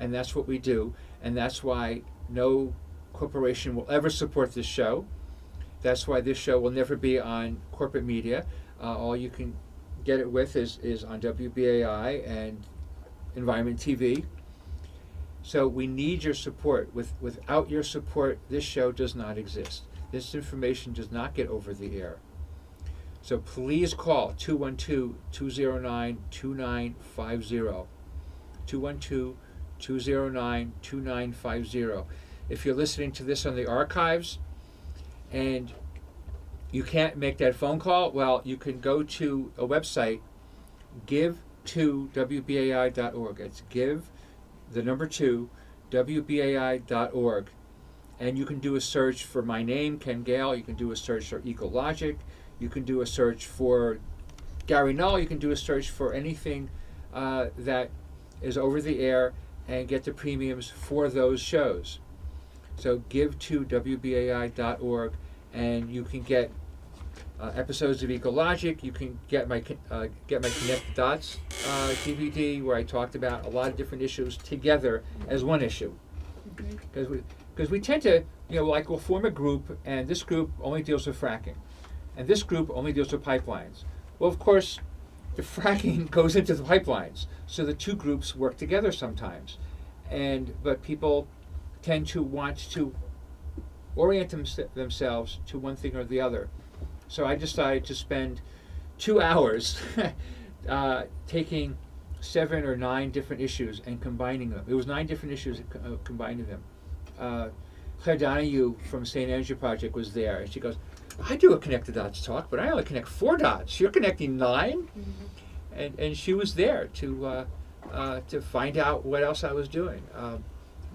And that's what we do, and that's why no corporation will ever support this show. That's why this show will never be on corporate media. All you can get it with is on WBAI and Environment TV. So we need your support. Without your support, this show does not exist. This information does not get over the air. So please call 212-209-2950. 212-209-2950. If you're listening to this on the archives and you can't make that phone call, well, you can go to a website, give2wbai.org. It's give, the number 2, wbai.org. And you can do a search for my name, Ken Gale. You can do a search for Ecologic. You can do a search for Gary Null. You can do a search for anything that is over the air and get the premiums for those shows. So give to wbai.org, and you can get episodes of Ecologic. You can get my Connect the Dots DVD, where I talked about a lot of different issues together as one issue. Because we tend to, we'll form a group, and this group only deals with fracking, and this group only deals with pipelines. Well, of course, the fracking goes into the pipelines, so the two groups work together sometimes, but people tend to want to orient themselves to one thing or the other. So I decided to spend 2 hours taking 7 or 9 different issues and combining them. It was 9 different issues, combining them. Claire Donahue from St. Andrew Project was there, and she goes, I do a Connect the Dots talk, but I only connect 4 dots. You're connecting 9? And she was there to find out what else I was doing.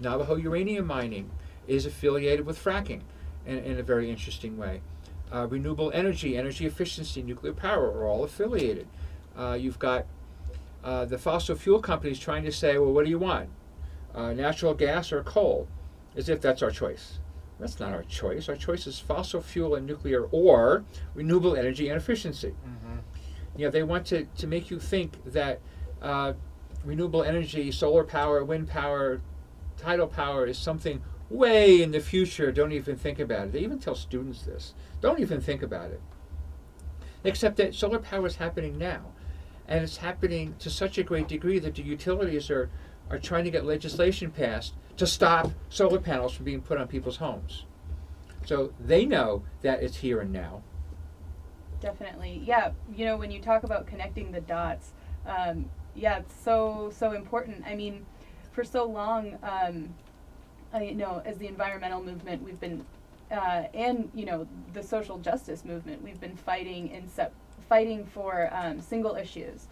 Navajo uranium mining is affiliated with fracking in a very interesting way. Renewable energy, energy efficiency, nuclear power are all affiliated. You've got the fossil fuel companies trying to say, well, what do you want? Natural gas or coal? As if that's our choice. That's not our choice. Our choice is fossil fuel and nuclear, or renewable energy and efficiency. They want to make you think that renewable energy, solar power, wind power, tidal power is something way in the future. Don't even think about it. They even tell students this. Don't even think about it. Except that solar power is happening now. And it's happening to such a great degree that the utilities are trying to get legislation passed to stop solar panels from being put on people's homes. So they know that it's here and now. Definitely. Yeah, when you talk about connecting the dots, it's so important. I mean, for so long, as the environmental movement, we've been, and the social justice movement, we've been fighting for single issues,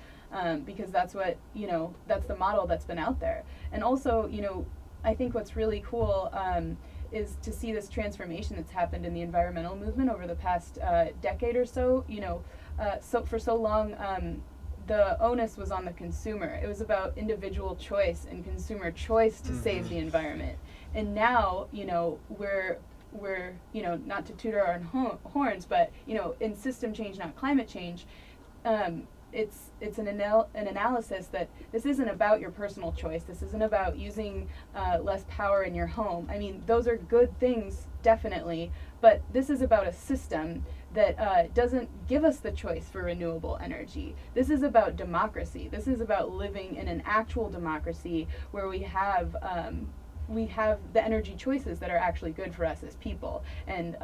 because that's what that's the model that's been out there. And also, I think what's really cool is to see this transformation that's happened in the environmental movement over the past decade or so. So for so long, the onus was on the consumer. It was about individual choice and consumer choice to save the environment. And now, we're not to toot our own horns, but in system change, not climate change. It's an analysis that this isn't about your personal choice. This isn't about using less power in your home. I mean, those are good things, definitely, but this is about a system that doesn't give us the choice for renewable energy. This is about democracy. This is about living in an actual democracy where we have the energy choices that are actually good for us as people, and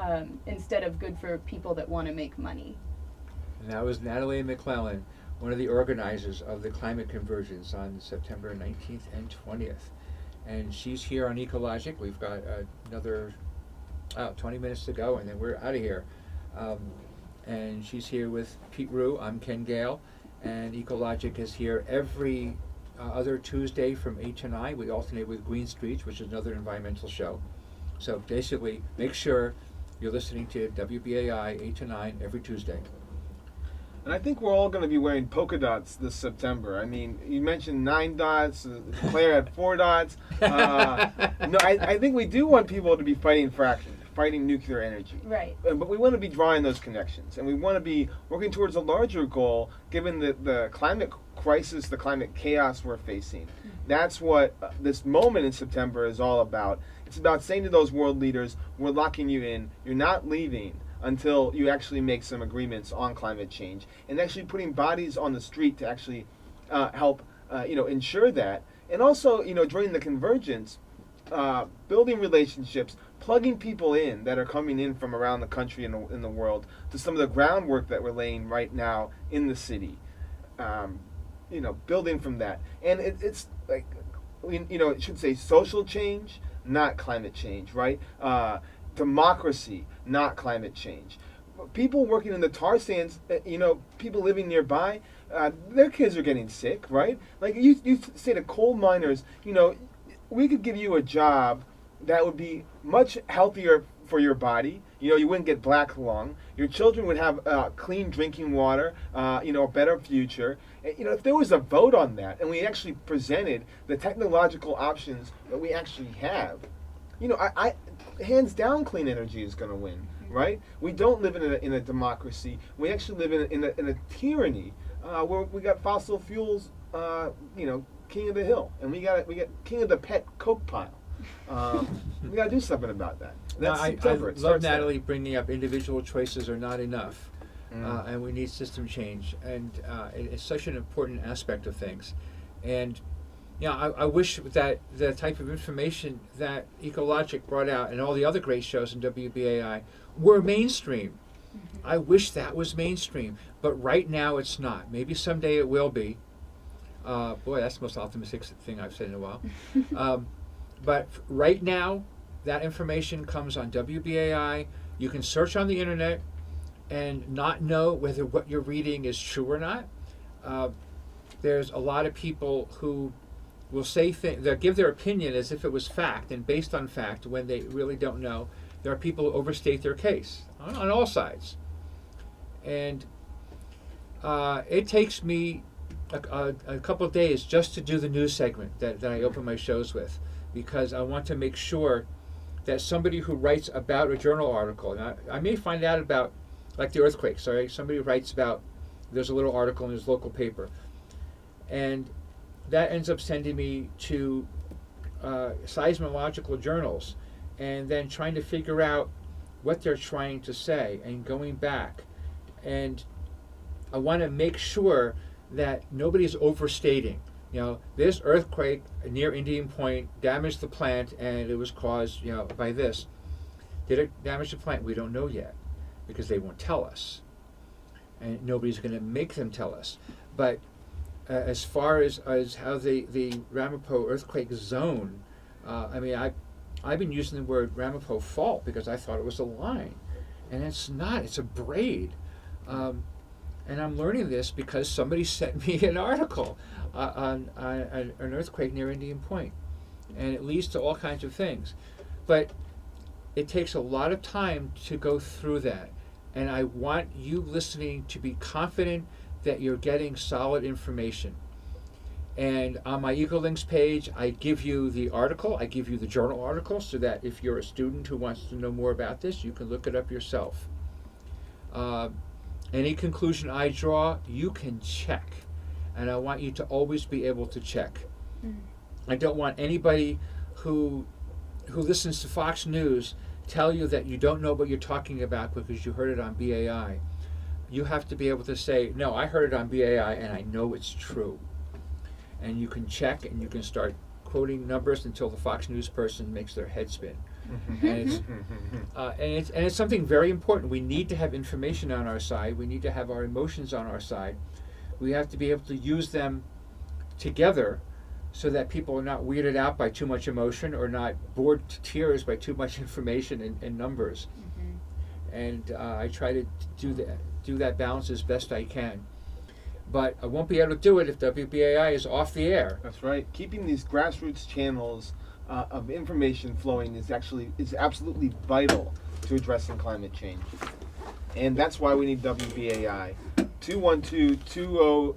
instead of good for people that want to make money. And that was Natalie McClellan, one of the organizers of the climate convergence on September 19th and 20th. And she's here on Ecologic. We've got another 20 minutes to go, and then we're out of here. And she's here with Pete Rugh. I'm Ken Gale, and Ecologic is here every other Tuesday from 8 to 9. We alternate with Green Streets, which is another environmental show. So basically, make sure you're listening to WBAI 8 to 9 every Tuesday. And I think we're all going to be wearing polka dots this September. I mean, you mentioned 9 dots. Claire had 4 dots. I think we do want people to be fighting fracking, fighting nuclear energy. Right. But we want to be drawing those connections, and we want to be working towards a larger goal, given the climate crisis, the climate chaos we're facing. That's what this moment in September is all about. It's about saying to those world leaders, we're locking you in. You're not leaving until you actually make some agreements on climate change, and actually putting bodies on the street to actually help ensure that. And also, during the convergence, building relationships, plugging people in that are coming in from around the country and in the world to some of the groundwork that we're laying right now in the city. Building from that. And it's like, it should say social change, not climate change, right? Democracy, not climate change. People working in the tar sands, people living nearby, their kids are getting sick, right? Like you say to coal miners, we could give you a job that would be much healthier for your body. You wouldn't get black lung. Your children would have clean drinking water, a better future. If there was a vote on that and we actually presented the technological options that we actually have, I hands down, clean energy is going to win, right? We don't live in a democracy. We actually live in a tyranny where we got fossil fuels, king of the hill, and we got king of the pet coke pile. We got to do something about that. That's I September. It love starts there. Natalie bringing up individual choices are not enough, and we need system change, and it's such an important aspect of things. And I wish that the type of information that Ecologic brought out and all the other great shows in WBAI were mainstream. I wish that was mainstream, but right now it's not. Maybe someday it will be. Boy, that's the most optimistic thing I've said in a while. But right now, that information comes on WBAI. You can search on the internet and not know whether what you're reading is true or not. There's a lot of people who will say they'll give their opinion as if it was fact and based on fact when they really don't know. There are people who overstate their case on all sides. And it takes me a couple of days just to do the news segment that I open my shows with, because I want to make sure that somebody who writes about a journal article, and I may find out about, like the earthquakes, right? Somebody writes about, there's a little article in his local paper, and that ends up sending me to seismological journals, and then trying to figure out what they're trying to say and going back. And I want to make sure that nobody's overstating. This earthquake near Indian Point damaged the plant, and it was caused, by this. Did it damage the plant? We don't know yet, because they won't tell us, and nobody's going to make them tell us. But as far as how the Ramapo earthquake zone, I've been using the word Ramapo fault because I thought it was a line, and it's not. It's a braid. And I'm learning this because somebody sent me an article on an earthquake near Indian Point. And it leads to all kinds of things. But it takes a lot of time to go through that. And I want you listening to be confident that you're getting solid information. And on my EcoLinks page, I give you the article, I give you the journal article, so that if you're a student who wants to know more about this, you can look it up yourself. Any conclusion I draw, you can check. And I want you to always be able to check. I don't want anybody who listens to Fox News tell you that you don't know what you're talking about because you heard it on BAI. You have to be able to say, no, I heard it on BAI and I know it's true. And you can check and you can start quoting numbers until the Fox News person makes their head spin. And it's something very important. We need to have information on our side. We need to have our emotions on our side. We have to be able to use them together so that people are not weirded out by too much emotion or not bored to tears by too much information and numbers. And I try to do that balance as best I can. But I won't be able to do it if WBAI is off the air. That's right. Keeping these grassroots channels of information flowing is absolutely vital to addressing climate change. And that's why we need WBAI. 212-20...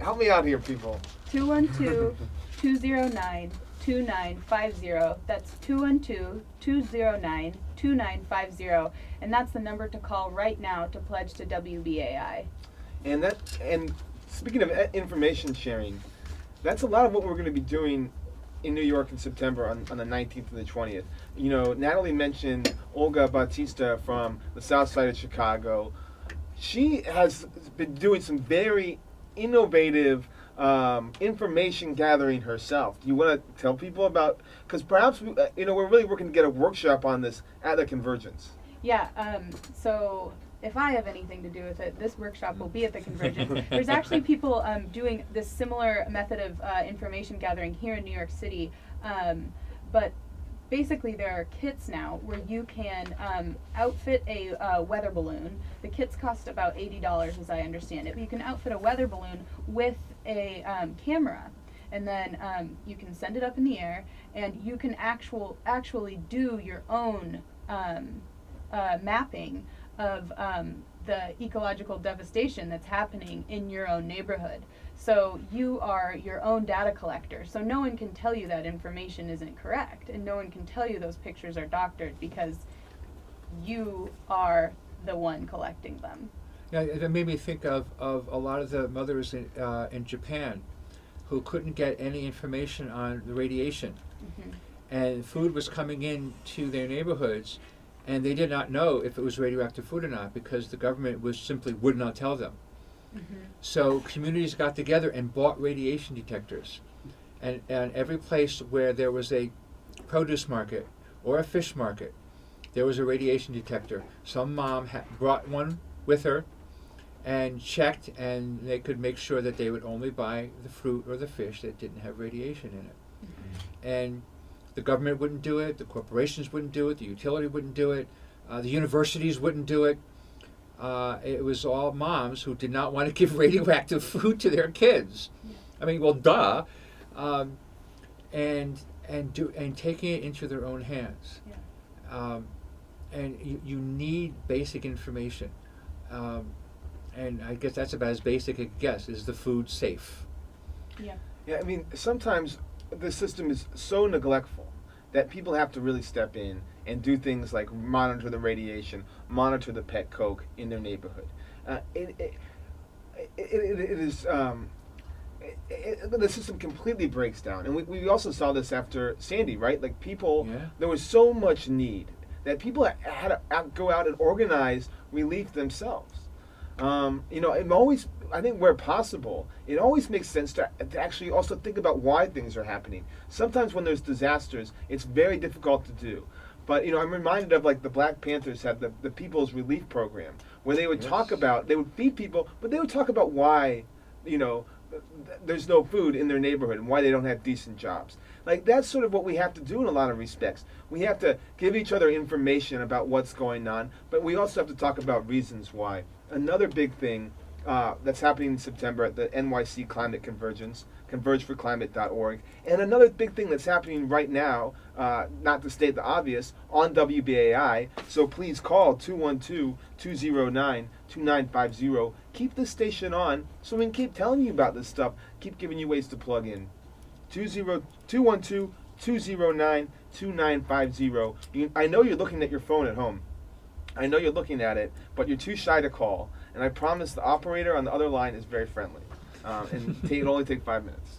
Help me out here, people. 212-209-2950. That's 212-209-2950. And that's the number to call right now to pledge to WBAI. And speaking of information sharing, That's a lot of what we're going to be doing in New York in September on the 19th and the 20th. You know, Natalie mentioned Olga Bautista from the south side of Chicago. She has been doing some very innovative information gathering herself. Do you want to tell people about, because perhaps, we're really working to get a workshop on this at the Convergence. Yeah, so if I have anything to do with it, this workshop will be at the Convergence. There's actually people doing this similar method of information gathering here in New York City, but basically there are kits now where you can outfit a weather balloon. The kits cost about $80 as I understand it, but you can outfit a weather balloon with a camera, and then you can send it up in the air, and you can actually do your own mapping of the ecological devastation that's happening in your own neighborhood. So you are your own data collector. So no one can tell you that information isn't correct, and no one can tell you those pictures are doctored, because you are the one collecting them. Yeah, it made me think of a lot of the mothers in Japan who couldn't get any information on the radiation. Mm-hmm. And food was coming in to their neighborhoods, and they did not know if it was radioactive food or not, because the government simply would not tell them. Mm-hmm. So communities got together and bought radiation detectors. And every place where there was a produce market or a fish market, there was a radiation detector. Some mom brought one with her and checked, and they could make sure that they would only buy the fruit or the fish that didn't have radiation in it. Mm-hmm. And the government wouldn't do it, the corporations wouldn't do it, the utility wouldn't do it, the universities wouldn't do it. It was all moms who did not want to give radioactive food to their kids. Yeah. I mean, well, duh. And taking it into their own hands. Yeah. And you need basic information. And I guess that's about as basic as it gets. Is the food safe? Yeah. Yeah, I mean, sometimes the system is so neglectful that people have to really step in and do things like monitor the radiation, monitor the pet coke in their neighborhood. The system completely breaks down. And we also saw this after Sandy, right? Like there was so much need that people had to go out and organize relief themselves. I think where possible, it always makes sense to actually also think about why things are happening. Sometimes when there's disasters, it's very difficult to do. But, I'm reminded of like the Black Panthers had the People's Relief Program, where they would talk about, they would feed people, but they would talk about why, there's no food in their neighborhood and why they don't have decent jobs. Like, that's sort of what we have to do in a lot of respects. We have to give each other information about what's going on, but we also have to talk about reasons why. Another big thing that's happening in September at the NYC Climate Convergence, convergeforclimate.org. And another big thing that's happening right now, not to state the obvious, on WBAI, so please call 212-209-2950. Keep this station on so we can keep telling you about this stuff, keep giving you ways to plug in. 212-209-2950. I know you're looking at your phone at home. I know you're looking at it, but you're too shy to call. And I promise the operator on the other line is very friendly. And it'll only take 5 minutes.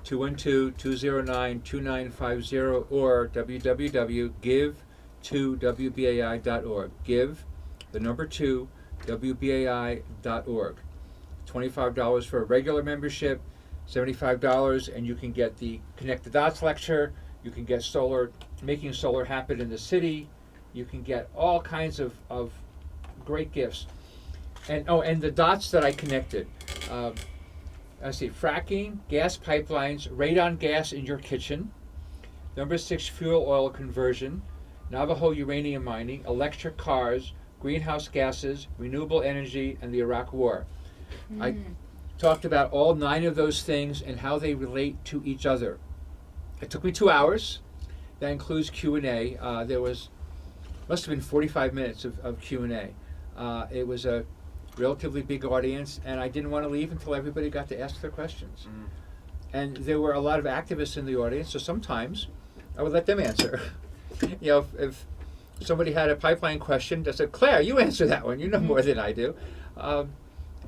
212-209-2950 or www.give2wbai.org. Give, the number 2, WBAI.org. $25 for a regular membership, $75, and you can get the Connect the Dots lecture. You can get making solar happen in the city. You can get all kinds of great gifts. And the dots that I connected. Let's see, fracking, gas pipelines, radon gas in your kitchen. Number 6, fuel oil conversion. Navajo uranium mining, electric cars, greenhouse gases, renewable energy, and the Iraq War. I talked about all 9 of those things and how they relate to each other. It took me 2 hours. That includes Q&A. Must have been 45 minutes of Q&A. It was a relatively big audience, and I didn't want to leave until everybody got to ask their questions. And there were a lot of activists in the audience, so sometimes I would let them answer. If somebody had a pipeline question, I said, Claire, you answer that one. You know more than I do.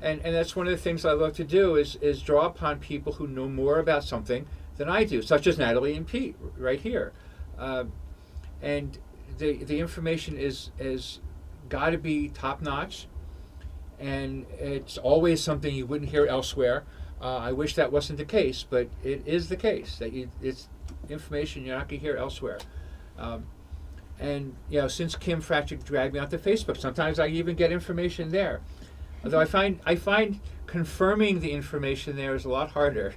And that's one of the things I love to do is draw upon people who know more about something than I do, such as Natalie and Pete right here. And the information is got to be top notch, and it's always something you wouldn't hear elsewhere. I wish that wasn't the case, but it is the case that it's information you're not going to hear elsewhere. And since Kim Fratchick dragged me onto Facebook, sometimes I even get information there. Although I find confirming the information there is a lot harder.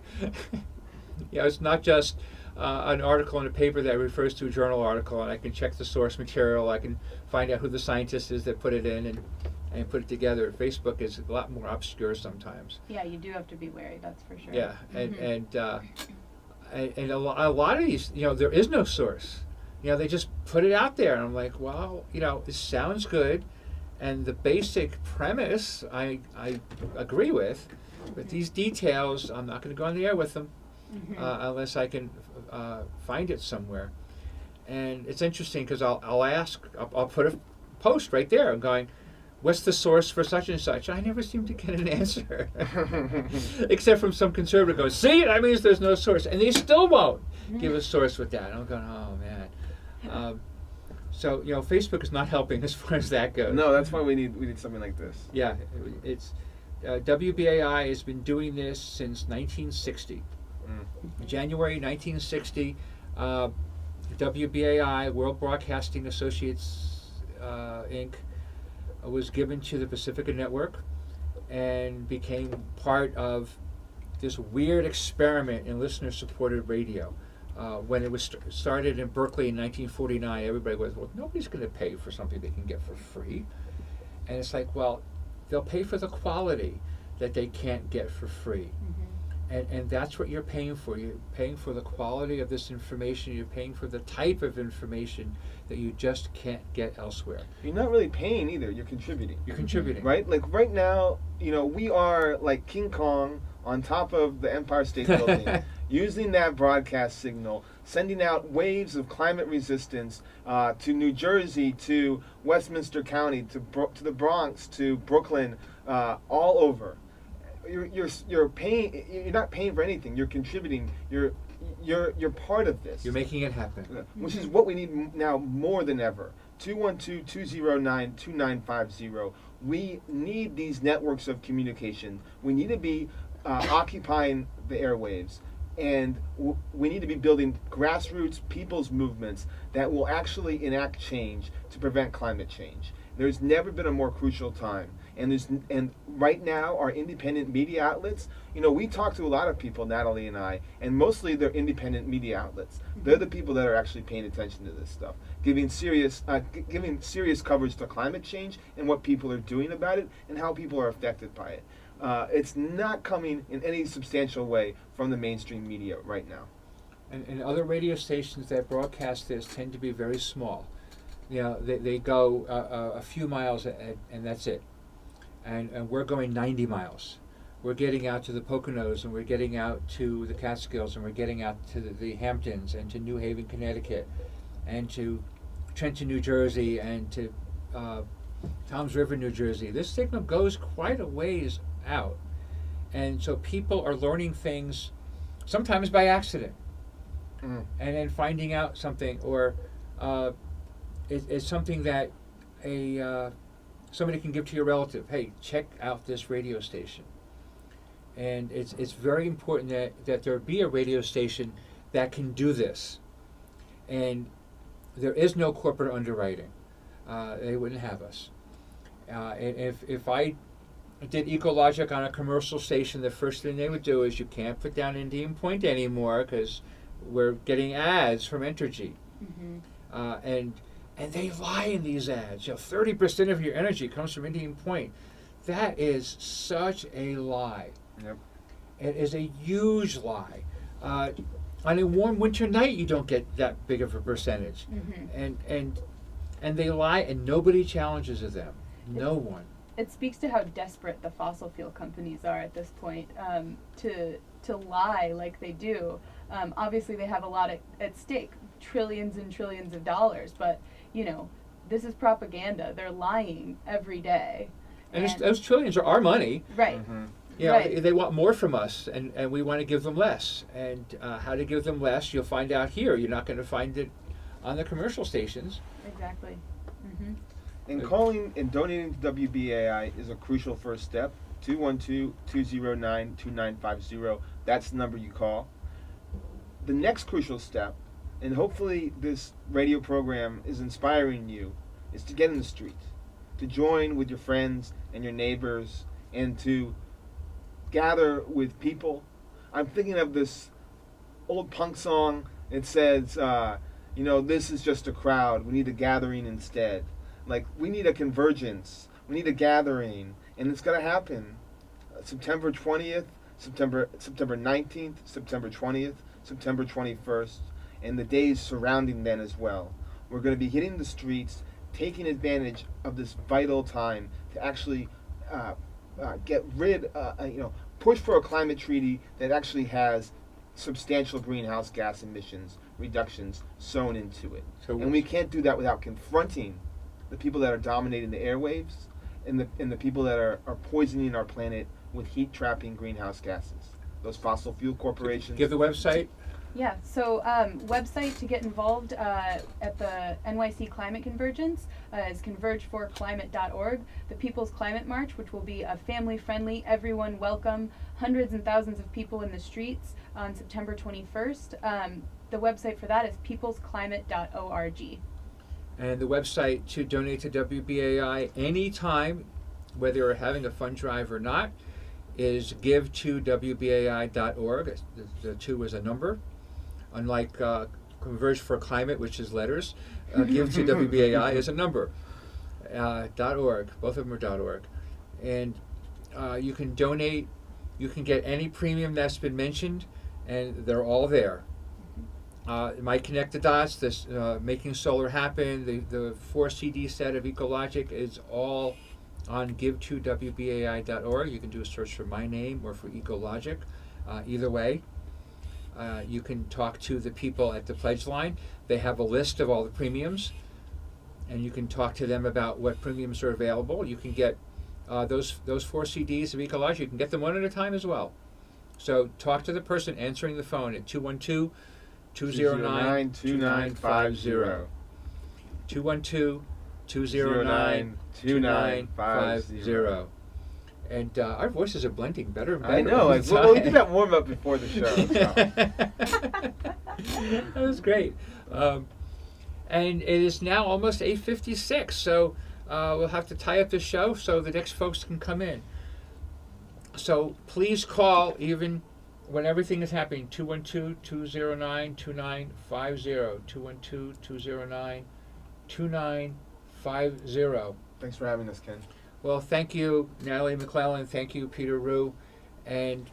It's not just an article in a paper that refers to a journal article, and I can check the source material. I can find out who the scientist is that put it in and put it together. Facebook is a lot more obscure sometimes. Yeah, you do have to be wary. That's for sure. Yeah, and a lot of these, there is no source. They just put it out there, and I'm like, well, it sounds good. And the basic premise I agree with, but these details, I'm not going to go on the air with them unless I can find it somewhere. And it's interesting because I'll put a post right there. I'm going, what's the source for such and such? I never seem to get an answer, except from some conservative goes, see, that means there's no source, and they still won't give a source with that. I'm going, oh man. So Facebook is not helping as far as that goes. No, that's why we need something like this. Yeah, it's WBAI has been doing this since 1960. January 1960, WBAI, World Broadcasting Associates Inc., was given to the Pacifica Network and became part of this weird experiment in listener-supported radio. When it was started in Berkeley in 1949, everybody was, well, nobody's going to pay for something they can get for free. And it's like, well, they'll pay for the quality that they can't get for free. And that's what you're paying for. You're paying for the quality of this information. You're paying for the type of information that you just can't get elsewhere. You're not really paying either. You're contributing. You're contributing. Right? Like right now, we are like King Kong on top of the Empire State Building, using that broadcast signal, sending out waves of climate resistance to New Jersey, to Westminster County, to the Bronx, to Brooklyn, all over. You're paying. You're not paying for anything. You're contributing. You're part of this. You're making it happen. Which is what we need now more than ever. 212-209-2950. We need these networks of communication. We need to be occupying the airwaves. And we need to be building grassroots people's movements that will actually enact change to prevent climate change. There's never been a more crucial time. And right now, our independent media outlets, we talk to a lot of people, Natalie and I, and mostly they're independent media outlets. They're the people that are actually paying attention to this stuff, giving serious coverage to climate change and what people are doing about it and how people are affected by it. It's not coming in any substantial way from the mainstream media right now. And other radio stations that broadcast this tend to be very small. They go a few miles and that's it. And we're going 90 miles. We're getting out to the Poconos, and we're getting out to the Catskills, and we're getting out to the Hamptons, and to New Haven, Connecticut, and to Trenton, New Jersey, and to Toms River, New Jersey. This signal goes quite a ways out. And so people are learning things sometimes by accident, and then finding out something, or it's something that somebody can give to your relative. Hey, check out this radio station. And it's very important that there be a radio station that can do this. And there is no corporate underwriting. They wouldn't have us. And if I did Ecologic on a commercial station, the first thing they would do is, you can't put down Indian Point anymore because we're getting ads from Entergy. And they lie in these ads. 30% of your energy comes from Indian Point. That is such a lie. Yep. It is a huge lie. On a warm winter night, you don't get that big of a percentage. And they lie, and nobody challenges them. No one. It speaks to how desperate the fossil fuel companies are at this point to lie like they do. Obviously, they have a lot at stake, trillions and trillions of dollars, but this is propaganda. They're lying every day. And those trillions are our money. Right. Mm-hmm. You know, Right. they want more from us, and we want to give them less. And how to give them less, you'll find out here. You're not going to find it on the commercial stations. Exactly. Mm-hmm. And calling and donating to WBAI is a crucial first step. 212-209-2950. That's the number you call. The next crucial step, and hopefully this radio program is inspiring you, is to get in the street, to join with your friends and your neighbors, and to gather with people. I'm thinking of this old punk song. It says, this is just a crowd. We need a gathering instead. Like, we need a convergence. We need a gathering. And it's going to happen. September 20th, September 19th, September 20th, September 21st, and the days surrounding then as well. We're going to be hitting the streets, taking advantage of this vital time to actually get rid, push for a climate treaty that actually has substantial greenhouse gas emissions reductions sewn into it. And we can't do that without confronting the people that are dominating the airwaves and the people that are poisoning our planet with heat-trapping greenhouse gases. Those fossil fuel corporations. Give the website. Yeah, so website to get involved at the NYC Climate Convergence is convergeforclimate.org. The People's Climate March, which will be a family-friendly, everyone welcome, hundreds and thousands of people in the streets on September 21st. The website for that is peoplesclimate.org. And the website to donate to WBAI anytime, whether you're having a fund drive or not, is give2wbai.org. The 2 is a number. Unlike Converge for Climate, which is letters, give to WBAI is a number. .org. Both of them are .org. And you can donate. You can get any premium that's been mentioned, and they're all there. My Connect the Dots, this Making Solar Happen, the 4 CD set of Ecologic is all on give2wbai.org. You can do a search for my name or for Ecologic. Either way, you can talk to the people at the pledge line. They have a list of all the premiums, and you can talk to them about what premiums are available. You can get those 4 CDs of Ecologic. You can get them one at a time as well. So talk to the person answering the phone at 212-209-2950. 212-209-2950. And our voices are blending better and better. I know. We did that warm up before the show. So. That was great. And it is now almost 8:56, so we'll have to tie up the show so the next folks can come in. So please call even when everything is happening, 212-209-2950, 212-209-2950. Thanks for having us, Ken. Well, thank you, Natalie McClellan. Thank you, Peter Rugh. And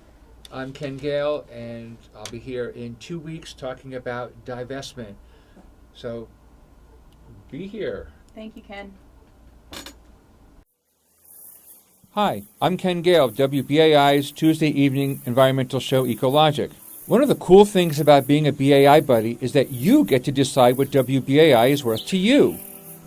I'm Ken Gale, and I'll be here in 2 weeks talking about divestment. So be here. Thank you, Ken. Hi, I'm Ken Gale of WBAI's Tuesday evening environmental show Ecologic. One of the cool things about being a BAI buddy is that you get to decide what WBAI is worth to you.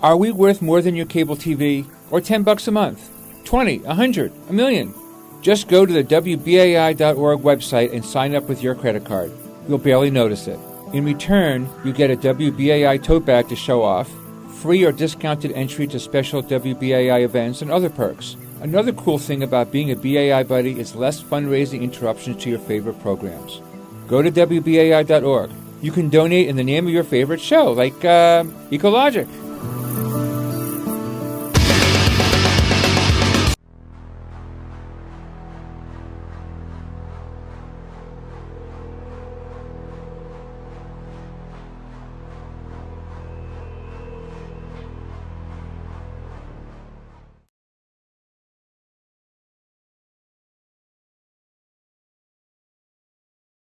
Are we worth more than your cable TV? Or $10 a month? 20, 100, a million? Just go to the WBAI.org website and sign up with your credit card. You'll barely notice it. In return, you get a WBAI tote bag to show off, free or discounted entry to special WBAI events, and other perks. Another cool thing about being a BAI buddy is less fundraising interruptions to your favorite programs. Go to WBAI.org. You can donate in the name of your favorite show, like Ecologic.